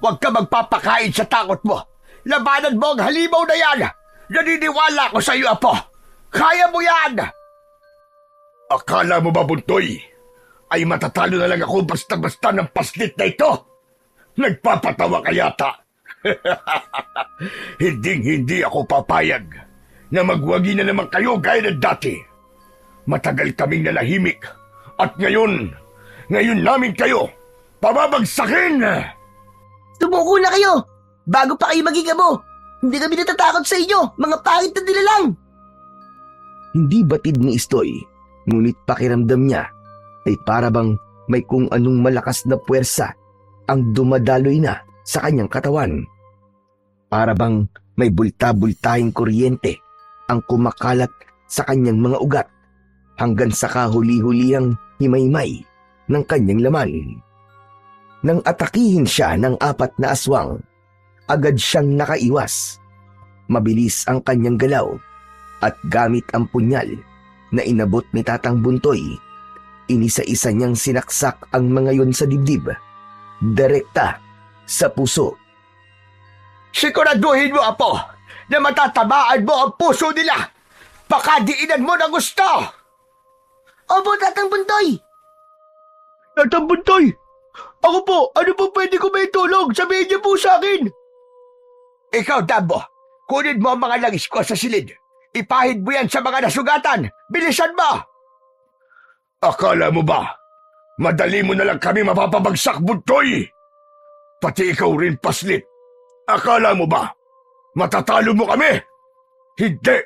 Huwag kang magpapakain sa takot mo. Labanan mo ang halimaw na yan. Naniniwala ko sa iyo, Apo. Kaya mo yan. Akala mo ba, Buntoy, ay matatalo na lang ako basta-basta ng paslit na ito? Nagpapatawa ka yata. Hinding-hindi ako papayag na magwagi na naman kayo gaya ng dati. Matagal kaming nanahimik at ngayon namin kayo pababagsakin. Tumuko na kayo! Bago pa kayo maging amo! Hindi kami natatakot sa inyo, mga pangit na nilalang! Hindi batid ni Istoy, ngunit pakiramdam niya ay parabang may kung anong malakas na puwersa ang dumadaloy na sa kanyang katawan. Parabang may bulta-bultahing kuryente ang kumakalat sa kanyang mga ugat hanggang sa kahuli-hulihang himaymay ng kanyang laman. Nang atakihin siya ng 4 na aswang, agad siyang nakaiwas. Mabilis ang kanyang galaw at gamit ang punyal na inabot ni Tatang Buntoy, inisa-isa niyang sinaksak ang mga yon sa dibdib, direkta sa puso. Siguraduhin mo, Apo, na matatamaan mo ang puso nila. Baka diinan mo na gusto. Opo, Tatang Buntoy! Tatang Buntoy, Ako po, ano po pwede ko may tulong? Sabihin niyo po sa akin. Ikaw, Dambo, kunin mo ang mga langis ko sa silid. Ipahid mo yan sa mga nasugatan. Bilisan mo! Akala mo ba, madali mo na lang kami mapapabagsak, Buntoy? Pati ikaw rin, Paslit. Akala mo ba, matatalo mo kami? Hindi!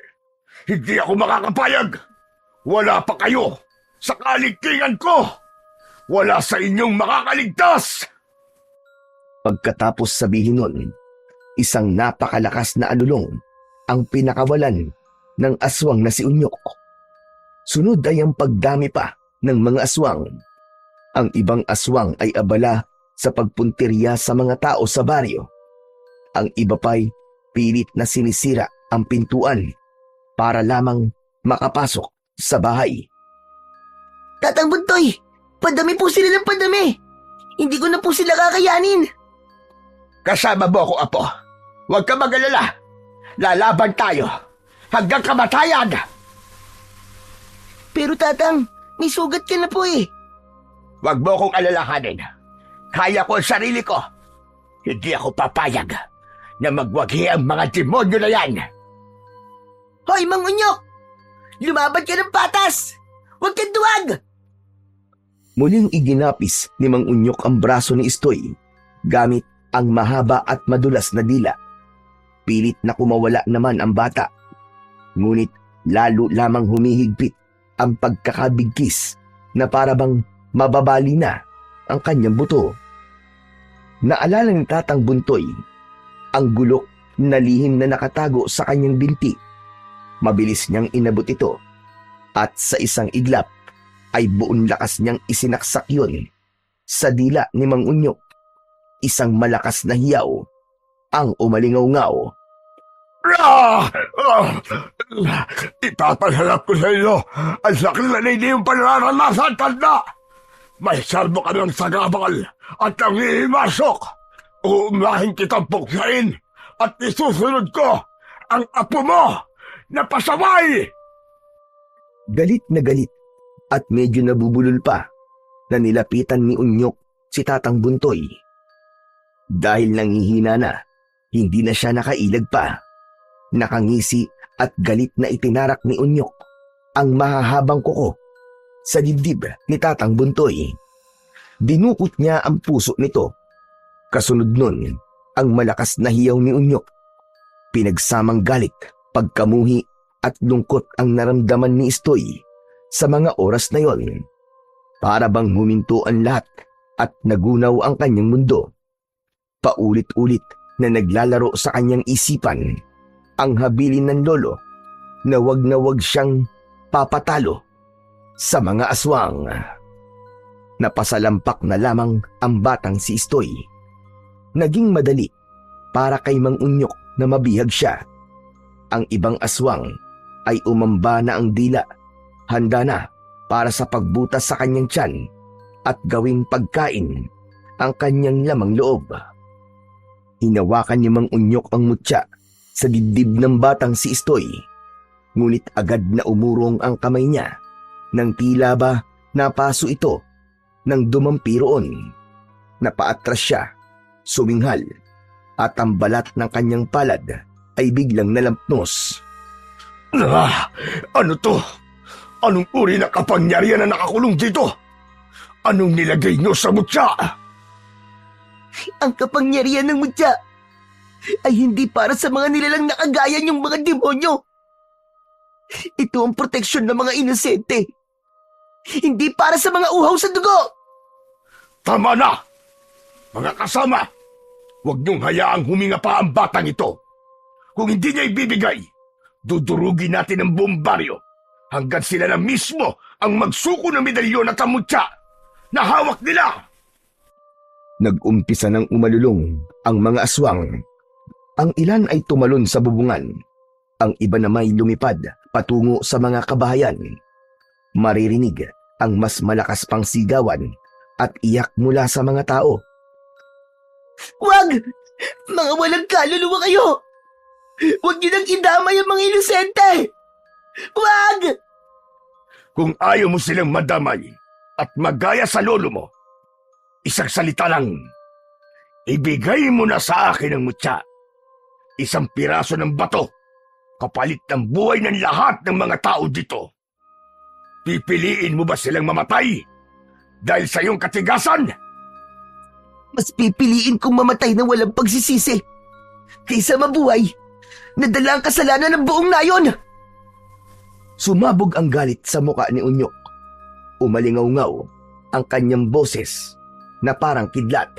Hindi ako makakapayag! Wala pa kayo sa kaligtingan ko! Wala sa inyong makakaligtas! Pagkatapos sabihin nun, isang napakalakas na alulong ang pinakawalan ng aswang na si Unyok. Sunod ay ang pagdami pa ng mga aswang. Ang ibang aswang ay abala sa pagpuntirya sa mga tao sa baryo. Ang iba pa'y pilit na sinisira ang pintuan para lamang makapasok sa bahay. Tatang Buntoy, padami po sila ng padami. Hindi ko na po sila kakayanin. Kasama mo ako, Apo. Huwag ka mag-alala. Lalaban tayo hanggang kamatayan. Pero tatang, may sugat ka na po eh. Huwag mo akong alalahanin. Kaya ko ang sarili ko. Hindi ako papayag na magwagi ang mga demonyo na yan. Hoy, Mang Unyok! Lumaban ka ng patas! Huwag kang duwag! Muling iginapis ni Mang Unyok ang braso ni Istoy gamit ang mahaba at madulas na dila. Pilit na kumawala naman ang bata. Ngunit lalo lamang humihigpit ang pagkakabigkis na parabang mababali na ang kanyang buto. Naalala ni Tatang Buntoy ang gulok na lihim na nakatago sa kanyang binti. Mabilis niyang inabot ito at sa isang iglap ay buong lakas niyang isinaksak yun sa dila ni Mang Unyok. Isang malakas na hiyaw ang umalingaw-ngaw. Ipapahalap ko sa iyo ang sakit na hindi yung panaranasan, tanda! May salbo ka ng sagabal at ang ihimasok. Uumahin kitang puksain at isusunod ko ang apo mo na pasaway! Galit na galit at medyo nabubulol pa na nilapitan ni Unyok si Tatang Buntoy. Dahil nanghihina na, hindi na siya nakailag pa. Nakangisi at galit na itinarak ni Unyok ang mahahabang kuko sa dibdib ni Tatang Buntoy. Dinukot niya ang puso nito. Kasunod nun, ang malakas na hiyaw ni Unyok. Pinagsamang galit, pagkamuhi at lungkot ang naramdaman ni Istoy sa mga oras na yon. Para bang huminto ang lahat at nagunaw ang kanyang mundo. Paulit-ulit na naglalaro sa kanyang isipan ang habilin ng lolo na wag siyang papatalo sa mga aswang. Napasalampak na lamang ang batang si Istoy. Naging madali para kay Mang Unyok na mabihag siya. Ang ibang aswang ay umamba na ang dila, handa na para sa pagbutas sa kanyang tiyan at gawing pagkain ang kanyang lamang loob. Hinawakan ni Mang Unyok ang mutya sa dibdib ng batang si Istoy, ngunit agad na umurong ang kamay niya nang tila ba napaso ito ng dumampi roon. Napaatras siya, suminghal, at ang balat ng kanyang palad ay biglang nalampnos. Ano to? Anong uri na kapangyarihan na nakakulong dito? Anong nilagay niyo sa mutya? Ang kapangyarihan ng mutya ay hindi para sa mga nilalang nakagaya niyong mga demonyo. Ito ang proteksyon ng mga inosente. Hindi para sa mga uhaw sa dugo. Tama na! Mga kasama, huwag niyong hayaang huminga pa ang batang ito. Kung hindi niya ibibigay, dudurugin natin ang buong baryo hanggang sila na mismo ang magsuko ng medalyon at ang mutya na hawak nila. Nag-umpisa ng umalulong ang mga aswang. Ang ilan ay tumalon sa bubungan. Ang iba na may lumipad patungo sa mga kabahayan. Maririnig ang mas malakas pang sigawan at iyak mula sa mga tao. Wag! Mga walang kaluluwa kayo! Huwag niyo nang idamay ang mga inosente! Wag! Kung ayaw mo silang madamay at magaya sa lolo mo, Isang salita lang. Ibigay mo na sa akin ang mutya. Isang piraso ng bato, kapalit ng buhay ng lahat ng mga tao dito. Pipiliin mo ba silang mamatay dahil sa iyong katigasan? Mas pipiliin kong mamatay na walang pagsisisi kaysa mabuhay na dala ang kasalanan ng buong nayon. Sumabog ang galit sa muka ni Unyok. Umalingaw-ngaw ang kanyang boses na parang kidlat.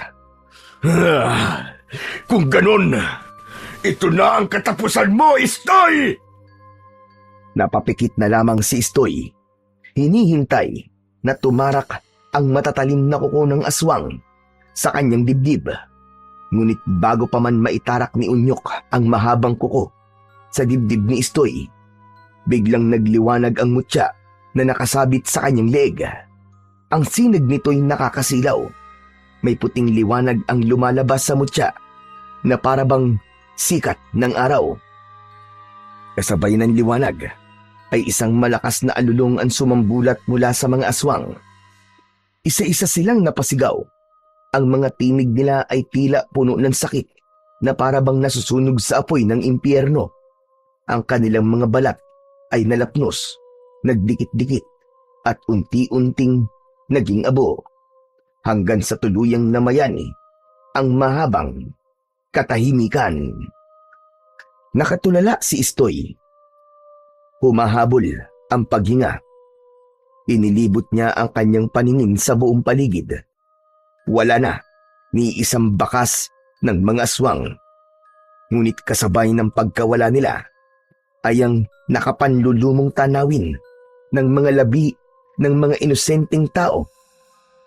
Kung ganon, ito na ang katapusan mo, Istoy! Napapikit na lamang si Istoy. Hinihintay na tumarak ang matatalim na kuko ng aswang sa kanyang dibdib. Ngunit bago pa man maitarak ni Unyok ang mahabang kuko sa dibdib ni Istoy, biglang nagliwanag ang mutya na nakasabit sa kanyang leeg. Ang sinag nito'y nakakasilaw. May puting liwanag ang lumalabas sa mutya na parabang sikat ng araw. Kasabay ng liwanag ay isang malakas na alulong ang sumambulat mula sa mga aswang. Isa-isa silang napasigaw. Ang mga tinig nila ay tila puno ng sakit na parabang nasusunog sa apoy ng impyerno. Ang kanilang mga balat ay nalapnos, nagdikit-dikit at unti-unting naging abo. Hanggang sa tuluyang namayani ang mahabang katahimikan. Nakatulala si Istoy. Humahabol ang paghinga. Inilibot niya ang kanyang paningin sa buong paligid. Wala na ni isang bakas ng mga aswang. Ngunit kasabay ng pagkawala nila ay ang nakapanlulumong tanawin ng mga labi ng mga inosenteng tao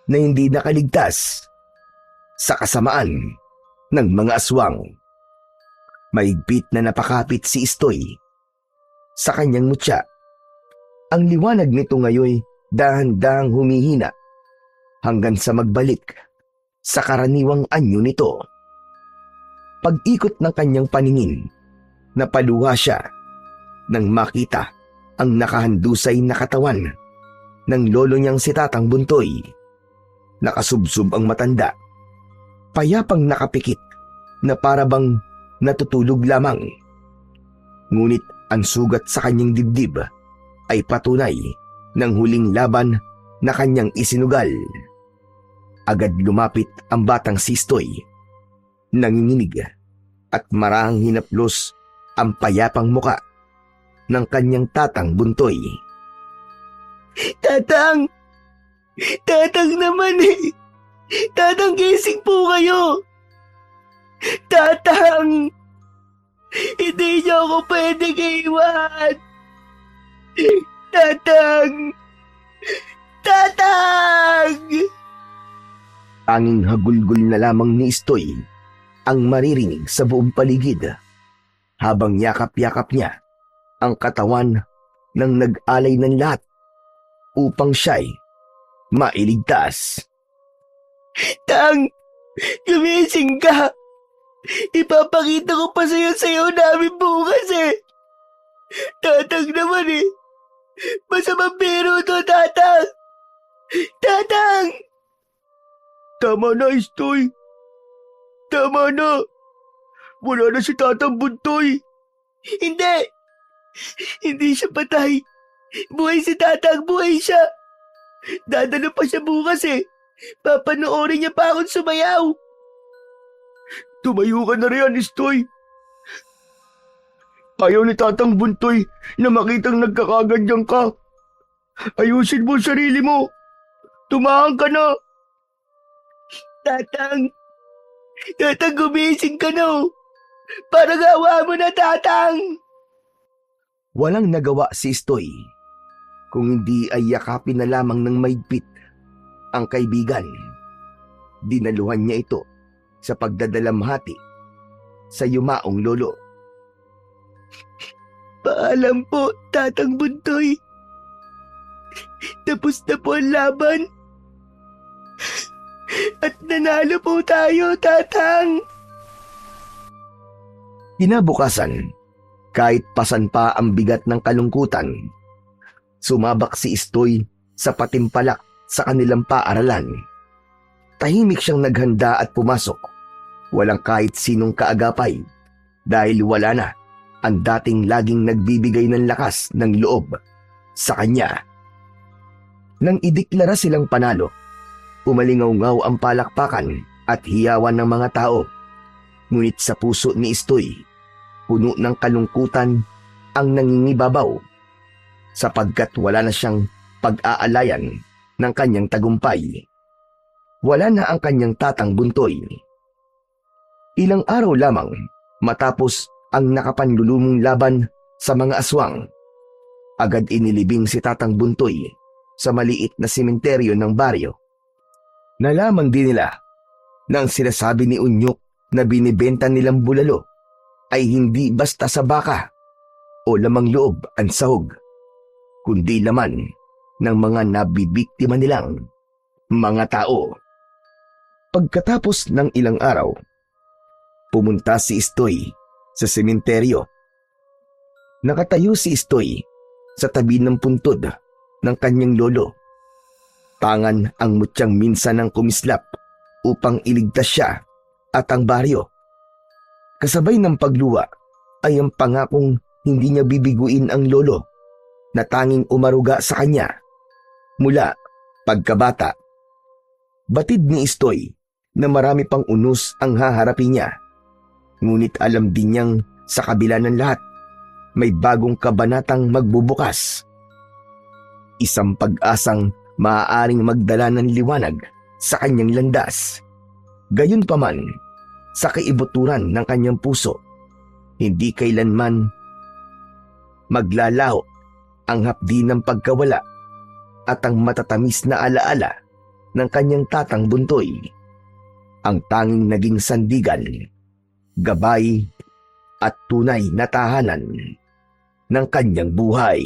na hindi nakaligtas sa kasamaan ng mga aswang. Maigpit na napakapit si Istoy sa kanyang mutya. Ang liwanag nito ngayon dahan-dahang humihina hanggang sa magbalik sa karaniwang anyo nito. Pag-ikot ng kanyang paningin, napaluha siya nang makita ang nakahandusay na katawan ng lolo niyang si Tatang Buntoy. Nakasubsob ang matanda, payapang nakapikit na parabang natutulog lamang. Ngunit ang sugat sa kanyang dibdib ay patunay ng huling laban na kanyang isinugal. Agad lumapit ang batang si Istoy. Nanginginig at marahang hinaplos ang payapang muka ng kanyang Tatang Buntoy. Tatang! Tatang naman eh! Tatang, gising po kayo! Tatang! Hindi niyo ako pwedeng iwan! Tatang! Tatang! Tanging hagulgol na lamang ni Istoy ang maririnig sa buong paligid habang yakap-yakap niya ang katawan ng nag-alay ng lahat upang siya'y mailigtas. Tang! Gumising ka! Ipapakita ko pa sa'yo namin bukas eh! Tatang naman eh! Masamang biro to, Tatang! Tatang! Tama na, Istoy. Tama na. Wala na si Tatang Buntoy. Hindi! Hindi siya patay! Buhay si Tatang! Buhay siya! Dadalo pa siya bukas eh! Papanoorin niya pa akong sumayaw! Tumayo ka na riyan, Istoy. Ayaw ni Tatang Buntoy na makitang nagkakaganyan ka. Ayusin mo ang sarili mo. Tumahan ka na. Tatang! Tatang, gumising ka na! Parang awa mo na, Tatang! Walang nagawa si Istoy kung hindi ay yakapin na lamang ng maigpit ang kaibigan. Dinaluhan niya ito sa pagdadalamhati sa yumaong lolo. Paalam po, Tatang Buntoy. Tapos na po ang laban. At nanalo po tayo, Tatang. Kinabukasan, kahit pasan pa ang bigat ng kalungkutan, sumabak si Istoy sa patimpalak sa kanilang paaralan. Tahimik siyang naghanda at pumasok. Walang kahit sinong kaagapay dahil wala na ang dating laging nagbibigay ng lakas ng loob sa kanya. Nang ideklara silang panalo, umalingaw-ngaw ang palakpakan at hiyawan ng mga tao. Ngunit sa puso ni Istoy, puno ng kalungkutan ang nangingibabaw sapagkat wala na siyang pag-aalayan ng kanyang tagumpay. Wala na ang kanyang tatang Buntoy. Ilang araw lamang matapos ang nakapanlulumong laban sa mga aswang, agad inilibing si Tatang Buntoy sa maliit na sementeryo ng baryo. Nalaman din nila na ang sinasabi ni Unyok na binibenta nilang bulalo ay hindi basta sa baka o lamang loob ang sahog, kundi laman ng mga nabibiktima nilang mga tao. Pagkatapos ng ilang araw, pumunta si Istoy sa sementeryo. Nakatayo si Istoy sa tabi ng puntod ng kanyang lolo. Tangan ang mutyang minsan ng kumislap upang iligtas siya at ang baryo. Kasabay ng pagluwa ay ang pangakong hindi niya bibiguin ang lolo na tanging umaruga sa kanya mula pagkabata. Batid ni Istoy na marami pang unos ang haharapin niya. Ngunit alam din niyang sa kabila ng lahat, may bagong kabanatang magbubukas. Isang pag-asang maaaring magdala ng liwanag sa kanyang landas. Gayunpaman, sa kaibuturan ng kanyang puso, hindi kailanman maglalaho ang hapdi ng pagkawala at ang matatamis na alaala ng kanyang tatang Buntoy. Ang tanging naging sandigan, gabay at tunay na tahanan ng kanyang buhay.